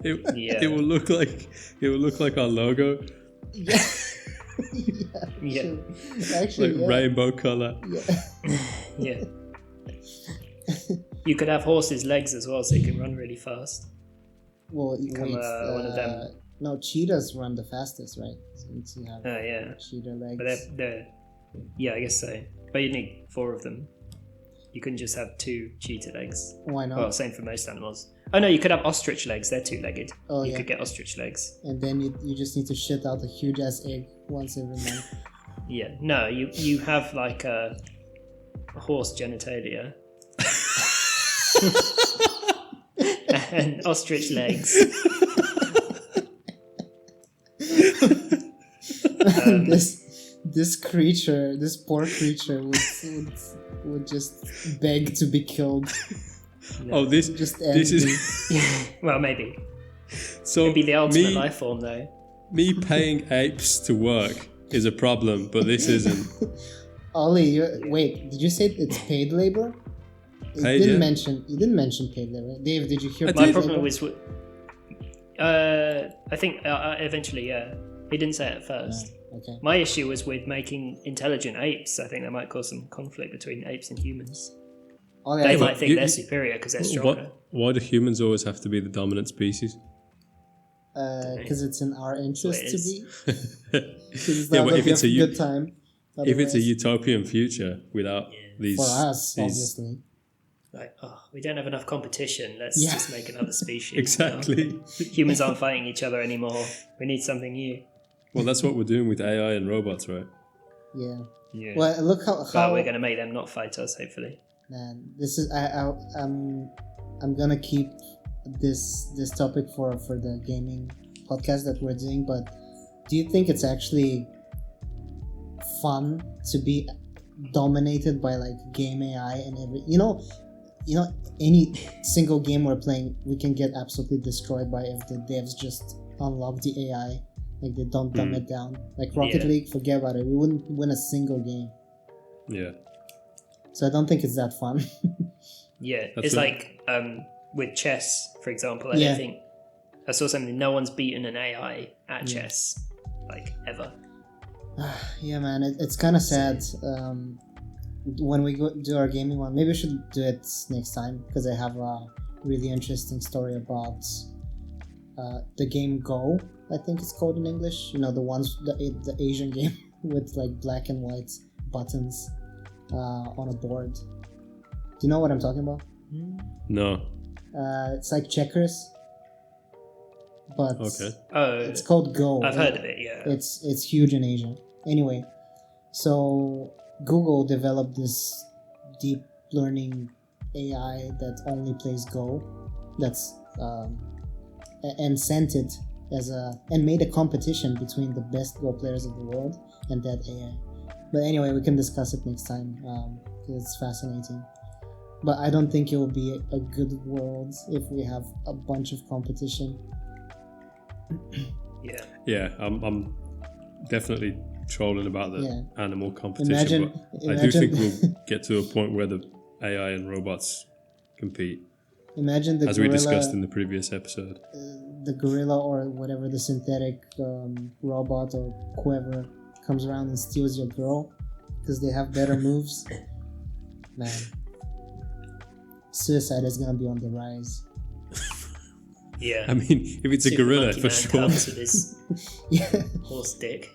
Yeah. It will look like our logo, Yeah. Yeah. Actually, like yeah. rainbow color. Yeah. yeah. You could have horses' legs as well, so you can run really fast. Well, Become, one of them. No, cheetahs run the fastest, right? So you need to have Oh yeah, cheetah legs. but they're yeah, I guess so. But you need 4 of them. You couldn't just have 2 cheetah legs. Why not? Well, same for most animals. Oh no, you could have ostrich legs. They're 2-legged. Oh, You yeah. could get ostrich legs. And then you just need to shit out a huge ass egg once every month. Yeah. No, you have like a horse genitalia and ostrich legs. This creature, this poor creature, would just beg to be killed. Oh, this Just is Well, maybe. so. It'd be the ultimate me, life form, though. me paying apes to work is a problem, but this isn't. Ollie, wait, did you say it's paid labor? You Paid, didn't yeah. mention paid labor. Dave, did you hear I paid My problem labor? was, I think eventually, yeah. He didn't say it at first. Okay. My issue was with making intelligent apes. I think that might cause some conflict between apes and humans. Ollie, They I might think you- they're superior because they're stronger. Why do humans always have to be the dominant species? because it's in our interest it to is. be. Because Yeah, but if it's a good time. If it's a Otherwise, utopian future without these, for us, these obviously. Like, oh, we don't have enough competition. Let's Yeah. just make another species. Exactly. Humans aren't fighting each other anymore. We need something new. Well, that's what we're doing with AI and robots, right? Yeah. Yeah. Well, look how Well, we're going to make them not fight us, hopefully. man. This is I'm gonna keep this topic for the gaming podcast that we're doing. But do you think it's actually fun to be dominated by like game AI and every you know any single game we're playing, we can get absolutely destroyed by if the devs just unlock the AI, like they don't dumb it down. Like Rocket League, forget about it. We wouldn't win a single game. Yeah. So I don't think it's that fun. Yeah, That's it's it. like with chess, for example. I don't think I saw something. No one's beaten an AI at chess, like ever. Yeah, man, it's kind of sad. When we go do our gaming one, maybe we should do it next time because I have a really interesting story about the game Go. I think it's called in English. You know, the the Asian game with like black and white buttons on a board. Do you know what I'm talking about? No. It's like checkers, but Oh, it's called Go. I've heard of it. Yeah, It's huge in Asia. Anyway, so Google developed this deep learning AI that only plays Go. That's and sent it and made a competition between the best Go players of the world and that AI. But anyway, we can discuss it next time because it's fascinating. But I don't think it will be a good world if we have a bunch of competition. yeah. Yeah, I'm definitely trolling about the animal competition, Imagine- but I do think we'll get to a point where the AI and robots compete, Imagine the as gorilla, we discussed in the previous episode. the gorilla or whatever, the synthetic robot or whoever comes around and steals your girl because they have better moves. Man, suicide is gonna be on the rise. Yeah. I mean, if it's a Super gorilla, Monkey for Man sure. comes with his Yeah, horse dick.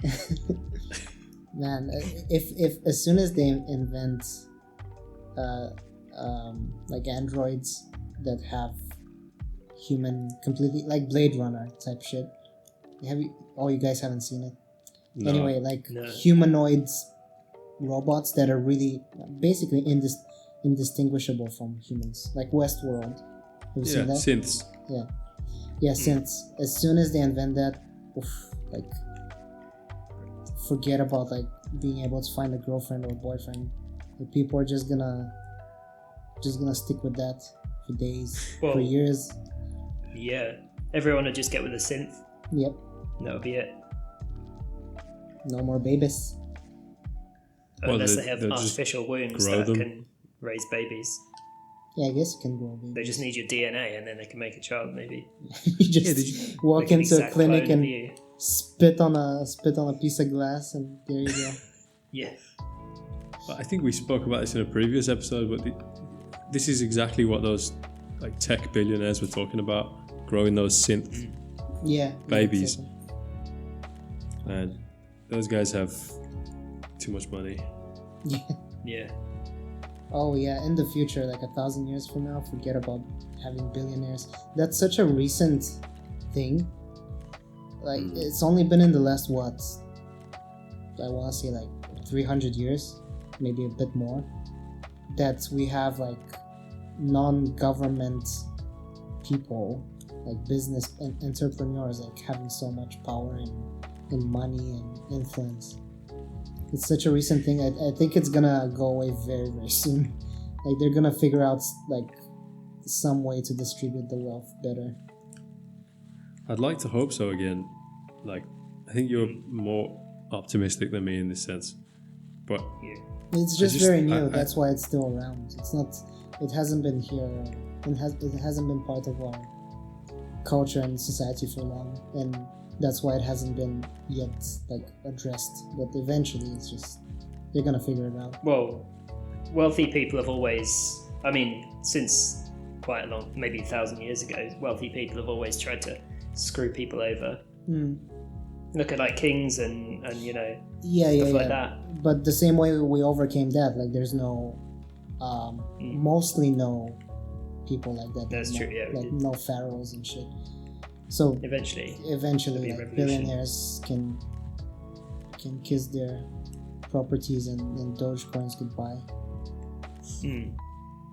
man. If as soon as they invent like androids that have human completely, like Blade Runner type shit. You guys haven't seen it? No. Anyway, like No. humanoids, robots that are really basically indistinguishable from humans, like Westworld. Have you Yeah, seen that? synths. Yeah, since as soon as they invent that, like forget about like being able to find a girlfriend or a boyfriend. Like, people are just gonna stick with that for days, for Well, years. Yeah. Everyone would just get with a synth. Yep, That would be it. no more babies. Well, Unless they have they'll just artificial wombs grow that them. can raise babies. Yeah, I guess you can grow babies. They just need your DNA and then they can make a child, maybe. you just Yeah, did you- walk Like an into a exact clinic clone of and you. spit on a piece of glass, and there you go. Yeah. But I think we spoke about this in a previous episode, but this is exactly what those like tech billionaires were talking about, growing those synth Yeah, Babies. exactly. and those guys have too much money. Yeah. Yeah. Oh yeah, in the future, like 1,000 years from now, forget about having billionaires. That's such a recent thing. Like it's only been in the last I want to say like 300 years, maybe a bit more, that we have like non-government people, like business entrepreneurs, like having so much power and money and influence. It's such a recent thing. I think it's gonna go away very, very soon. Like they're gonna figure out like some way to distribute the wealth better. I'd like to hope so again. Like, I think you're more optimistic than me in this sense, but Yeah. It's just just- very new. I- That's why it's still around. It's not. It hasn't been here. It hasn't been part of our culture and society for long, and that's why it hasn't been yet like addressed. But eventually, it's just they're gonna figure it out. Well, wealthy people have always, I mean, since quite a long, maybe 1,000 years ago, wealthy people have always tried to screw people over. Hmm. Look at like kings and Yeah, stuff like that. But the same way we overcame that, like there's no mostly know people like that. That's true. Yeah, like no pharaohs and shit. So eventually, like, billionaires can kiss their properties and Dogecoins goodbye.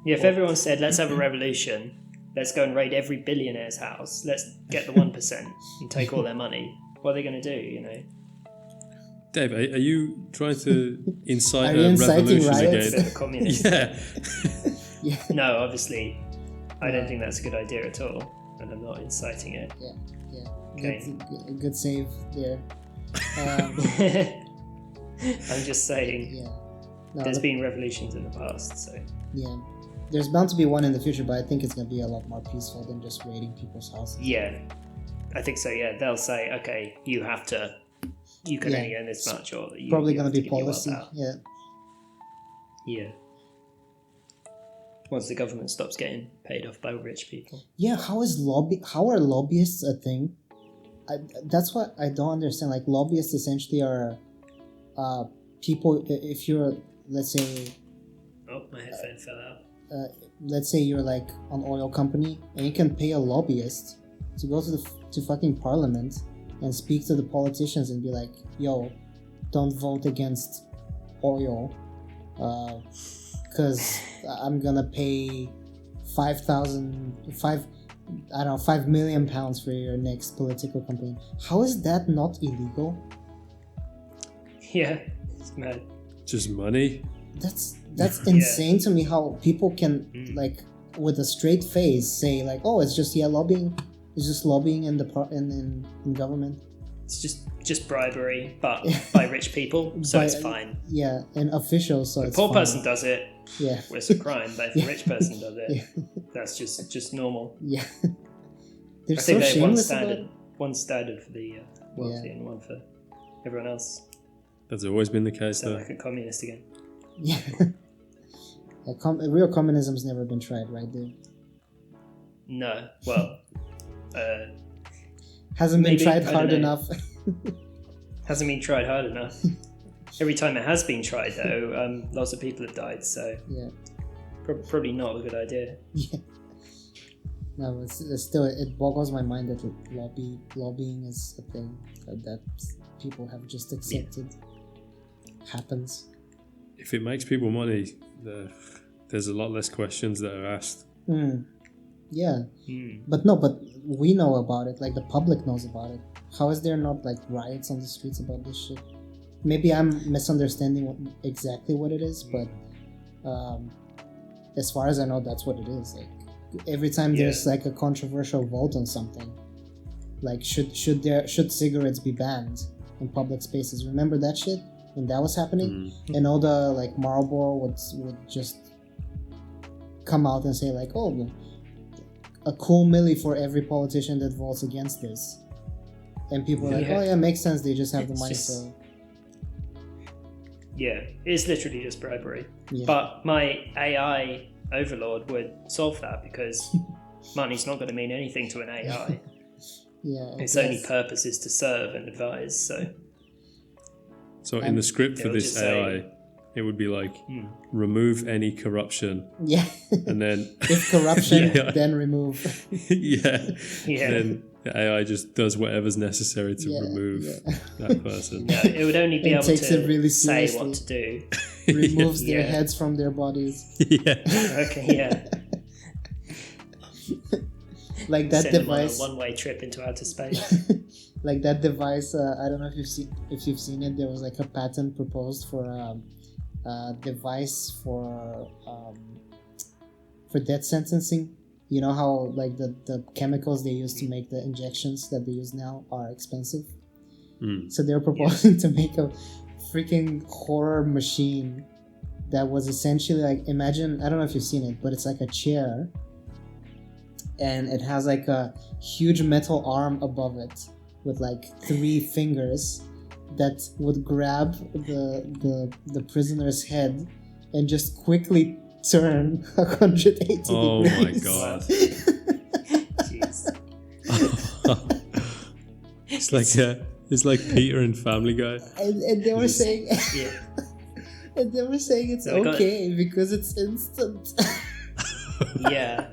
Yeah, if everyone said, let's have a revolution, let's go and raid every billionaire's house, let's get the 1% and take all their money, what are they going to do, you know? Dave, are you trying to incite you a inciting revolution riots? again? A bit of communist. Yeah. No, obviously, I don't think that's a good idea at all, and I'm not inciting it. Yeah. Okay. Good save there. I'm just saying, Yeah. No, there's been revolutions in the past, so... Yeah. There's bound to be one in the future, but I think it's going to be a lot more peaceful than just raiding people's houses. Yeah, I think so, yeah. They'll say, okay, you can only earn this much, or you probably going have to to be give your policy. wealth out. Yeah. Yeah. Once the government stops getting paid off by rich people. Yeah, how are lobbyists a thing? That's what I don't understand. Like, lobbyists essentially are people, if you're, let's say... Oh, my headphone fell out. Let's say you're like an oil company and you can pay a lobbyist to go to fucking parliament and speak to the politicians and be like, yo, don't vote against oil because I'm gonna pay £5 million for your next political campaign. How is that not illegal? Yeah, it's mad. Just money? That's insane to me, how people can like with a straight face say like, oh, it's just lobbying. It's just lobbying in government. It's just bribery, but by rich people, so it's fine. Yeah, and officials, so If it's a poor fine. person does it, Yeah, well, it's a crime. But if a rich person does it, yeah. that's just normal. Yeah. They're I so think they have shameless about one standard for the wealthy and one for everyone else. That's always been the case, Sound though. like a communist again. Yeah. Real communism's never been tried, right, dude? No, well, Hasn't been maybe, tried I hard don't know. enough. Hasn't been tried hard enough. Every time it has been tried, though, lots of people have died, so Yeah. probably not a good idea. Yeah. No, it's still, it boggles my mind that lobbying is a thing that people have just accepted. Happens. If it makes people money, there's a lot less questions that are asked. Yeah. But we know about it, like the public knows about it. How is there not like riots on the streets about this shit? Maybe I'm misunderstanding exactly what it is, but as far as I know, that's what it is. Like every time there's like a controversial vote on something, like should cigarettes be banned in public spaces? Remember that shit when that was happening? And all the like Marlboro would just come out and say like, oh, a cool milli for every politician that votes against this. And people are like, oh yeah, makes sense, they just have the money, so... Yeah, it's literally just bribery. Yeah. But my AI overlord would solve that because money's not going to mean anything to an AI. Yeah, Its only purpose is to serve and advise, So in the script for this AI, it would be like, remove any corruption. Yeah. And then... if corruption, then remove. Yeah. Yeah. Then the AI just does whatever's necessary to remove that person. No, it would only be able takes to it really say seriously. what to do. Removes their heads from their bodies. Yeah. Okay, yeah. Like that Send device. them on a one-way trip into outer space. Like that device, I don't know if you've seen it. There was like a patent proposed for a device for death sentencing. You know how like the chemicals they use to make the injections that they use now are expensive. So they're proposing to make a freaking horror machine that was essentially like, imagine, I don't know if you've seen it, but it's like a chair and it has like a huge metal arm above it with like 3 fingers that would grab the prisoner's head and just quickly turn 180 degrees. Oh my god. Jeez. It's like Peter in Family Guy. And they were saying Yeah. And they were saying it's So they okay because it's instant. Yeah.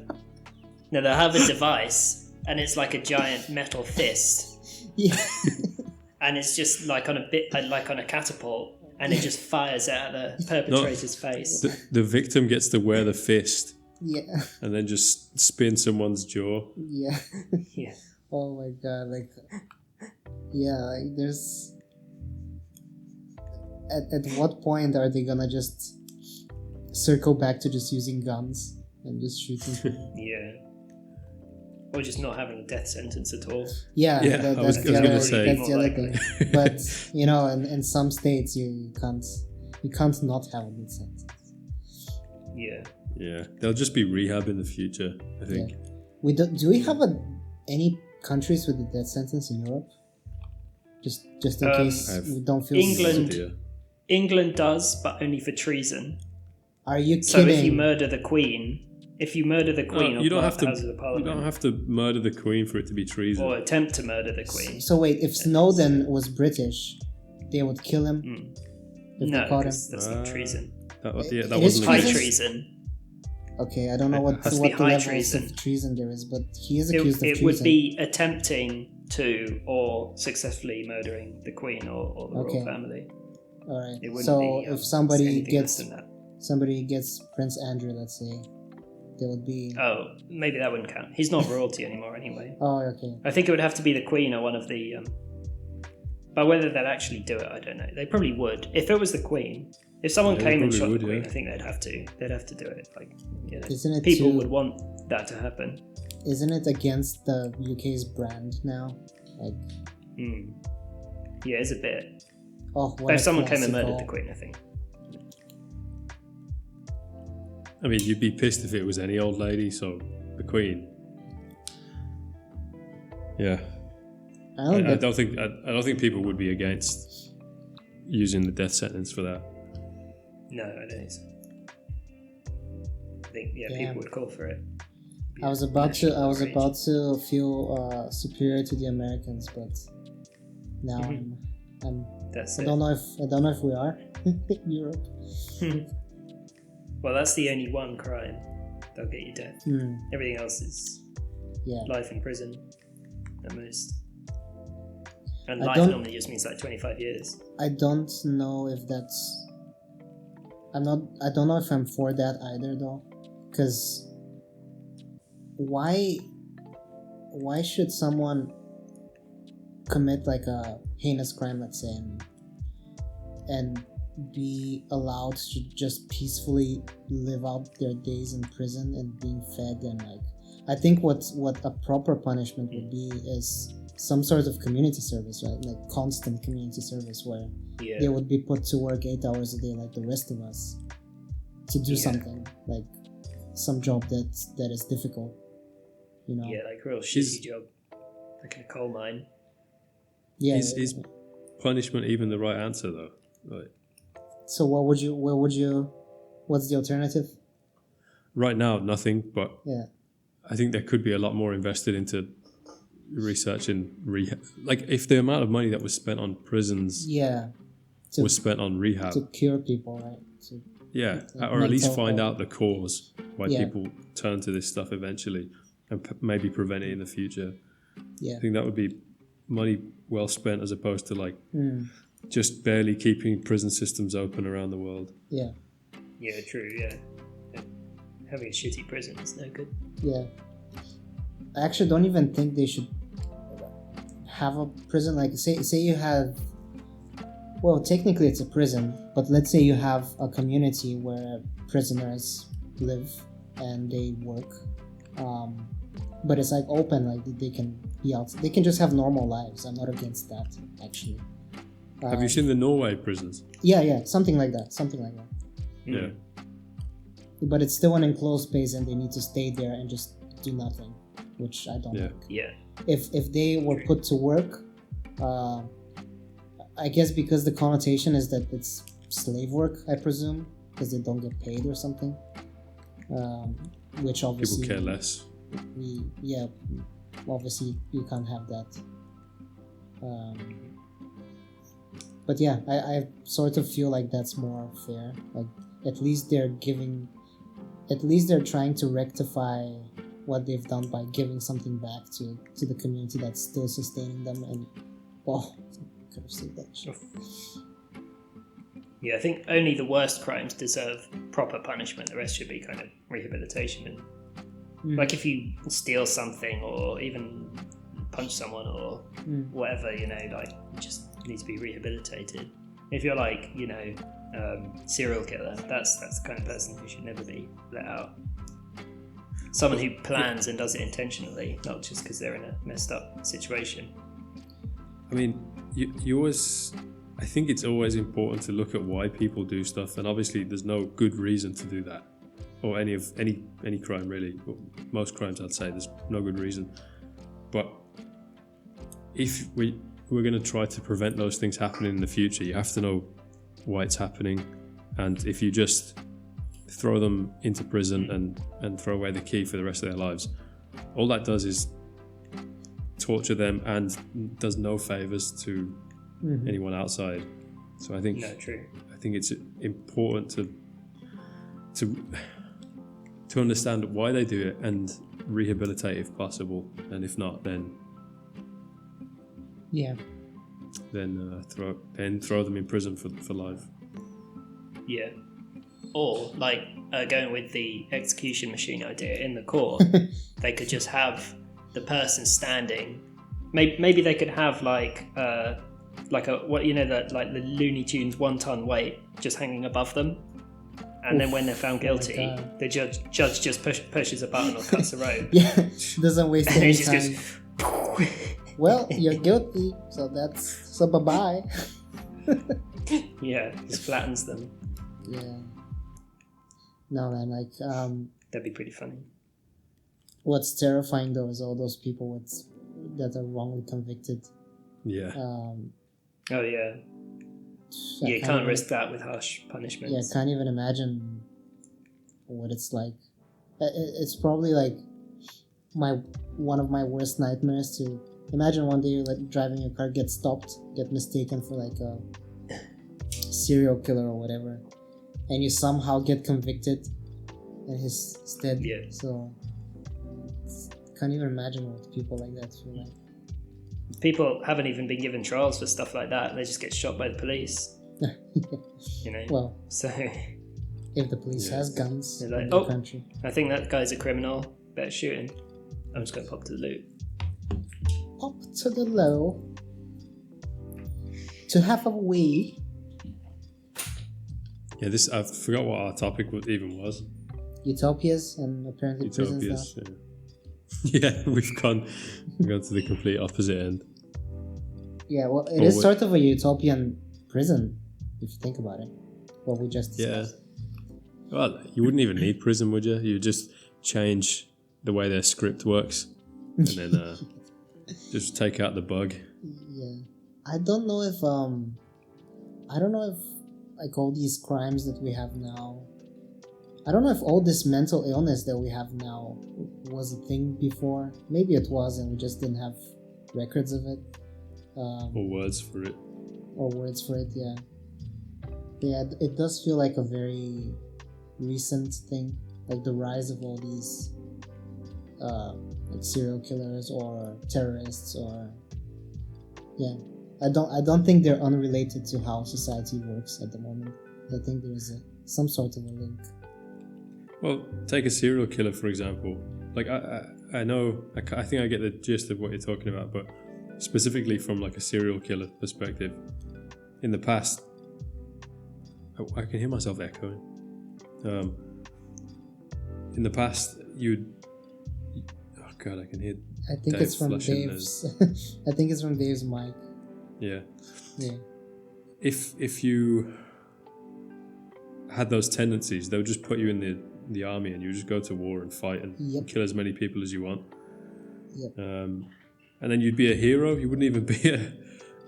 No, they'll have a device, and it's like a giant metal fist, Yeah. and it's just like on a catapult, and it just fires out of the perpetrator's face. The victim gets to wear the fist Yeah. and then just spin someone's jaw. Yeah. Yeah. Oh my god, like, yeah, like there's at what point are they gonna just circle back to just using guns and just shooting people? Yeah. Or just not having a death sentence at all. Yeah, Yeah, that, I was that's the gonna other, say. that's the More other likely. thing. But you know, in some states you can't not have a death sentence. Yeah. Yeah, there'll just be rehab in the future, I think. Yeah. Do we have any countries with a death sentence in Europe? Just in case we don't feel England. Idea. England does, but only for treason. Are you So kidding? if you murder the Queen, No, or you don't blow have up to. the Houses of You Parliament, don't have to murder the Queen for it to be treason. or attempt to murder the Queen. So wait, if Snowden was British, they would kill him if No, they caught him. because that's not treason. That It wasn't is the High case. treason. Okay, I don't know what has to be the high levels treason. of treason there is, but he is accused of It treason. would be attempting to or successfully murdering the Queen or the Okay. royal family. All right. It wouldn't So be, if somebody anything less gets than that. Prince Andrew, let's say, there would be. Oh, maybe that wouldn't count. He's not royalty anymore anyway. Oh, okay. I think it would have to be the Queen or one of the. But whether they'd actually do it, I don't know. They probably would. If it was the Queen, if someone Yeah, they came and probably shot would, the Queen, yeah. I think they'd have to. They'd have to do it. Like, you know, Isn't it people too- would want that to happen. Isn't it against the UK's brand now? Like, Yeah, it's a bit. oh, what But if a someone came and classical- murdered the Queen, I think. I mean, you'd be pissed if it was any old lady, so the Queen. Yeah, I I don't get, don't think people would be against using the death sentence for that. No, I don't think so. I think Damn. people would call for it. I was about to feel superior to the Americans, but now That's I it. don't know if we are in Europe. Well, that's the only one crime they'll get you death. Everything else is Yeah. life in prison at most. And I life don't- normally just means like 25 years. I don't know if that's. I don't know if I'm for that either, though, because why should someone commit like a heinous crime, let's say, and be allowed to just peacefully live out their days in prison and being fed and like I think what a proper punishment would be is some sort of community service, right? Like constant community service where Yeah. they would be put to work 8 hours a day like the rest of us to do Yeah. something like some job that is difficult, you know. Yeah, like real Is- shitty job. Like in a coal mine. Yeah. Is punishment even the right answer though? Like, So what's the alternative? right now, nothing. But Yeah. I think there could be a lot more invested into research and rehab. Like if the amount of money that was spent on prisons Yeah. was spent on rehab, To cure people, right? yeah, like or at least mental find health. out the cause why Yeah. people turn to this stuff eventually, and maybe prevent it in the future. Yeah. I think that would be money well spent as opposed to like Mm. just barely keeping prison systems open around the world. Yeah. Yeah, true, yeah. Having a shitty prison is no good. Yeah. I actually don't even think they should have a prison. Like, say you have. Well, technically it's a prison, but let's say you have a community where prisoners live and they work. But it's like open, like they can be out. They can just have normal lives. I'm not against that, actually. Have you seen the Norway prisons? Yeah, something like that. Yeah. But it's still an enclosed space, and they need to stay there and just do nothing, which I don't Yeah. like. Yeah. If they were put to work, I guess because the connotation is that it's slave work, I presume, because they don't get paid or something. Which obviously People care less. Obviously you can't have that. But yeah, I sort of feel like that's more fair. Like at least they're trying to rectify what they've done by giving something back to the community that's still sustaining them. And could have said that shit. Yeah, I think only the worst crimes deserve proper punishment. The rest should be kind of rehabilitation. And like if you steal something or even punch someone or whatever, like you just need to be rehabilitated. If you're like, serial killer, that's the kind of person who should never be let out. Someone who plans and does it intentionally, not just because they're in a messed up situation. I mean, you always... I think it's always important to look at why people do stuff, and obviously there's no good reason to do that, or any crime really. Well, most crimes, I'd say there's no good reason. But if we're going to try to prevent those things happening in the future, you have to know why it's happening. And if you just throw them into prison and throw away the key for the rest of their lives, all that does is torture them and does no favors to anyone outside. So I think it's important to understand why they do it and rehabilitate if possible, and if not, then throw them in prison for life. Yeah, or like going with the execution machine idea in the court, they could just have the person standing. Maybe they could have like the Looney Tunes 1 ton weight just hanging above them, and then when they're found guilty, the judge just pushes a button or cuts a rope. Yeah, doesn't waste any time. Goes, well, you're guilty, so bye-bye. Yeah, just flattens them. Yeah. No, man, like that'd be pretty funny. What's terrifying though is all those people that are wrongly convicted. Yeah. Oh yeah. You can't risk that with harsh punishments. Yeah, I can't even imagine what it's like. It's probably like one of my worst nightmares to imagine one day you're like driving your car, get stopped, get mistaken for like a serial killer or whatever, and you somehow get convicted and he's dead. Yeah. So can't even imagine what people like that feel like. People haven't even been given trials for stuff like that. They just get shot by the police. Well, so if the police has guns like, in the country, I think that guy's a criminal. Better shoot him. I'm just gonna pop to the loot. Pop to the low to have a wee. Yeah, I forgot what our topic even was. Utopias and apparently prisons now. Yeah, we've gone to the complete opposite end. Yeah, well, it is sort of a utopian prison, if you think about it. What we just discussed. Yeah. Well, you wouldn't even need prison, would you? You would just change the way their script works, and then just take out the bug. Yeah, I don't know if like all these crimes that we have now. I don't know if all this mental illness that we have now was a thing before. Maybe it was, and we just didn't have records of it. Or words for it. Yeah. Yeah, it does feel like a very recent thing, like the rise of all these like serial killers or terrorists or I don't think they're unrelated to how society works at the moment. I think there's some sort of a link. Well, take a serial killer, for example. Like, I know, I think I get the gist of what you're talking about, but specifically from like a serial killer perspective, in the past, I can hear myself echoing. In the past, oh God, I can hear I think Dave it's from flushing Dave's. I think it's from Dave's mic. Yeah. Yeah. If you had those tendencies, they would just put you in the army and you just go to war and fight and kill as many people as you want. Yep. And then you'd be a hero. You wouldn't even be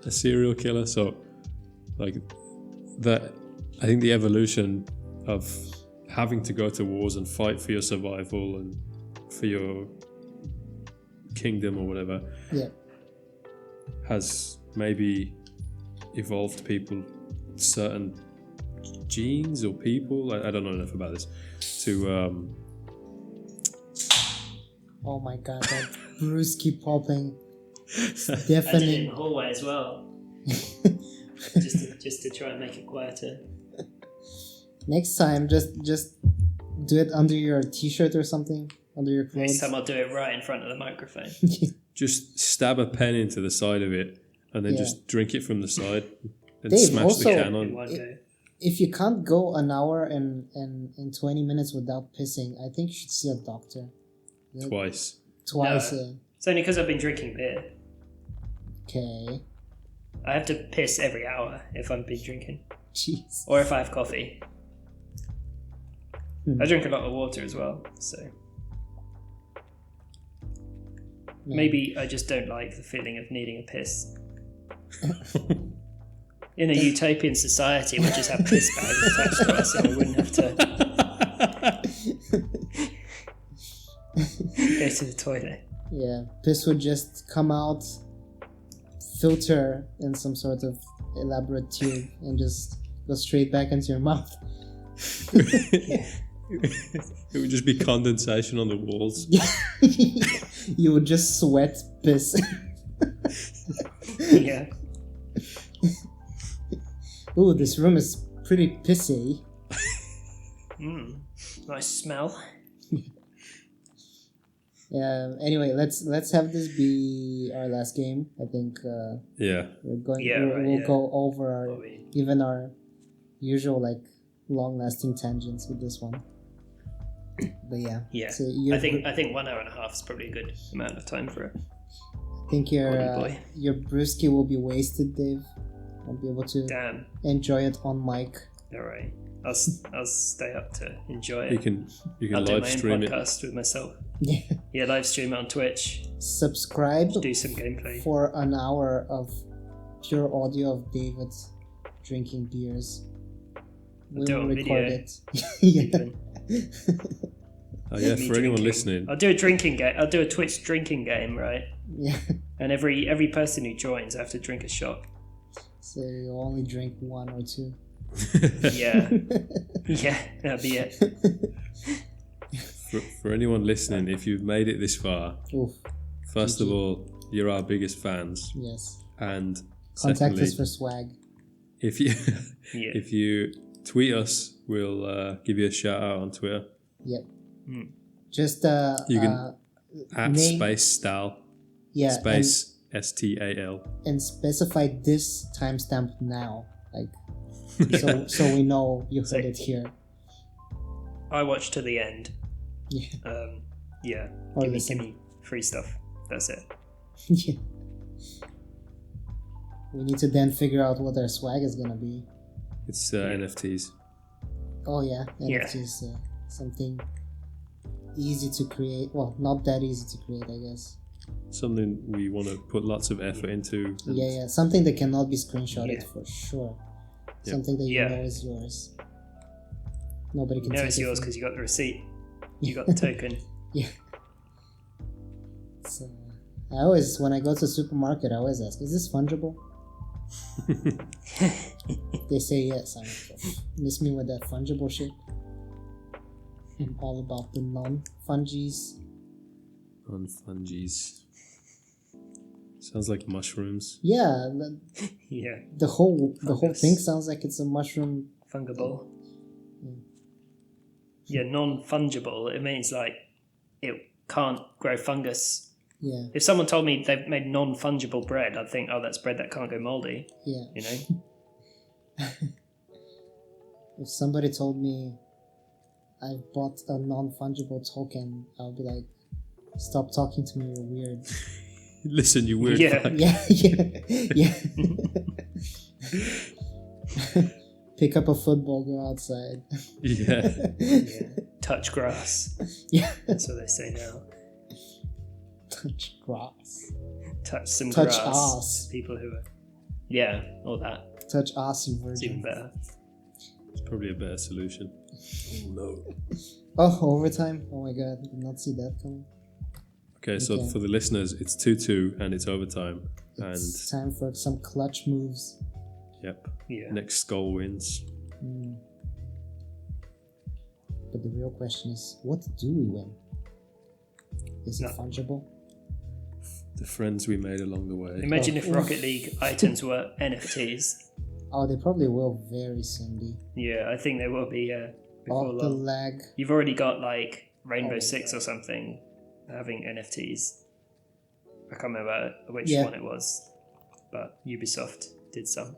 a serial killer. So, like that, I think the evolution of having to go to wars and fight for your survival and for your kingdom or whatever, has maybe evolved people certain genes or people. I don't know enough about this to. Oh my god, that Bruce keep popping. It's I did it in deafening. the hallway as well. just to try and make it quieter. Next time, just do it under your t-shirt or something, under your clothes. Next time I'll do it right in front of the microphone. Just stab a pen into the side of it and then Yeah. just drink it from the side and Dave, smash also- the can In on. one go. If you can't go an hour and 20 minutes without pissing, I think you should see a doctor. Twice. Twice, No. yeah. It's only because I've been drinking beer. Okay. I have to piss every hour if I've been drinking. Jeez. Or if I have coffee. Hmm. I drink a lot of water as well, so Man. maybe I just don't like the feeling of needing a piss. In a utopian society, we just have piss bags attached to us and we wouldn't have to go to the toilet. Yeah, piss would just come out, filter in some sort of elaborate tube, and just go straight back into your mouth. It would just be condensation on the walls. You would just sweat piss. Yeah. Ooh, this room is pretty pissy. Nice smell. Anyway, let's have this be our last game. I think Yeah. we're going. Yeah, right, we'll yeah. go over our Probably. even our usual like long-lasting tangents with this one. But yeah, Yeah. So I think 1 hour and a half is probably a good amount of time for it. I think your boy. your brewski will be wasted, Dave. Won't be able to Damn. enjoy it on mic. All right. I'll stay up to enjoy it. You can I'll do live my own stream it. podcast with myself. Yeah. Yeah, live stream it on Twitch. Subscribe Do some gameplay. for an hour of pure audio of David drinking beers. We do it will on record video. it. Yeah. Even. Oh yeah, Me for anyone drinking. listening. I'll do a drinking game. I'll do a Twitch drinking game, right? Yeah. And every person who joins, I have to drink a shot. So you only drink one or two. Yeah, yeah, that'll be it. For anyone listening, if you've made it this far, Oof. first of GG. all, you're our biggest fans, Yes. and Contact secondly, us for swag. if you Yeah. if you tweet us, we'll give you a shout out on Twitter Yep. Mm. Just You can- at name- space style yeah, space STAL. and specify this timestamp now, like so we know you heard it here. I watched to the end. Yeah. Yeah. Or Give listen. me free stuff. That's it. Yeah. We need to then figure out what our swag is gonna be. It's NFTs. Oh yeah, Yeah. NFTs, something easy to create. Well, not that easy to create, I guess. Something we want to put lots of effort into. and Yeah, something that cannot be screenshotted Yeah. for sure. Yeah. Something that you Yeah. know is yours. Nobody You can know take it's it yours from because you got the receipt. You got the token. Yeah. So I always, when I go to the supermarket, I always ask, "Is this fungible?" They say yes. I'm like, miss me with that fungible shit. I'm all about the non-fungies. On fungies. Sounds like mushrooms. Yeah, Yeah. the whole Fungus. thing sounds like it's a mushroom. Fungible. Mm. Yeah, non-fungible. It means like it can't grow fungus. Yeah, If someone told me they've made non-fungible bread, I'd think, oh, that's bread that can't go moldy. yeah. You know? If somebody told me I bought a non-fungible token, I'll be like, "Stop talking to me, you're weird." Listen, you weird Yeah. fuck. Yeah. Pick up a football, go outside. Yeah. Yeah. Touch grass. Yeah. That's what they say now. Touch grass. Touch some Touch grass. ass. To people who are. Yeah, all that. Touch ass, you It's even virgin. better. It's probably a better solution. Oh no. Oh, overtime. Oh my god, did not see that coming. Okay, so Okay. for the listeners, it's 2-2 and it's overtime. It's time for some clutch moves. Yep. Yeah. Next skull wins. Mm. But the real question is, what do we win? Is it fungible? The friends we made along the way. Imagine if Rocket League items were NFTs. Oh, they probably will very soon be. Yeah, I think they will be. Before The long. lag. You've already got like Rainbow Oh, Six God. or something having NFTs. I can't remember which Yeah. one it was, but Ubisoft did some.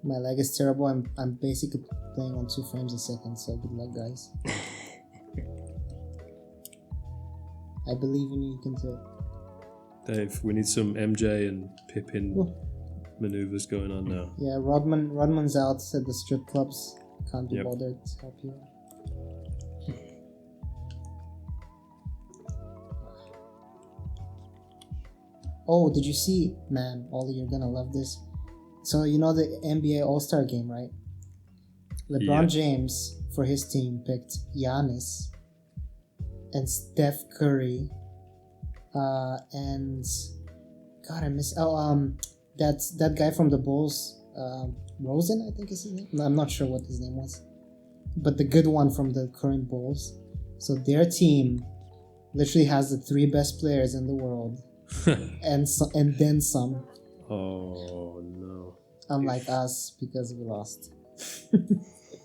My lag is terrible. I'm basically playing on 2 frames a second, so good luck, guys. I believe in you, you can do it. Dave, we need some MJ and Pippin maneuvers going on now. Yeah, Rodman's out at the strip clubs. Can't be Yep. bothered to help you. Oh, did you see? Man, Ollie, you're gonna love this. So, you know the NBA All-Star game, right? LeBron Yeah. James, for his team, picked Giannis and Steph Curry. And... God, I miss... that's that guy from the Bulls, Rosen, I think is his name. No, I'm not sure what his name was, but the good one from the current Bulls. So their team literally has the 3 best players in the world, and then some. Oh no! Unlike us, because we lost.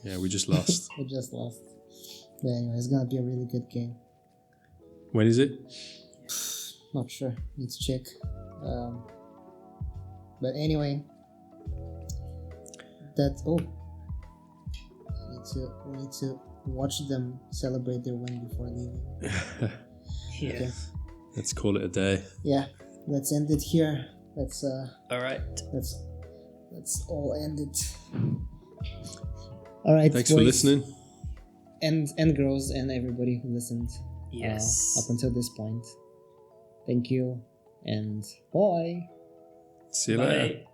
Yeah, we just lost. We just lost. But anyway, it's gonna be a really good game. When is it? Not sure. Need to check. But anyway, we need to watch them celebrate their win before leaving. Yeah. Okay. Let's call it a day. Yeah, let's end it here. Let's All right. let's all end it. All right. Thanks boys. for listening. And girls and everybody who listened. Yes. Up until this point. Thank you and bye. See you later. Bye.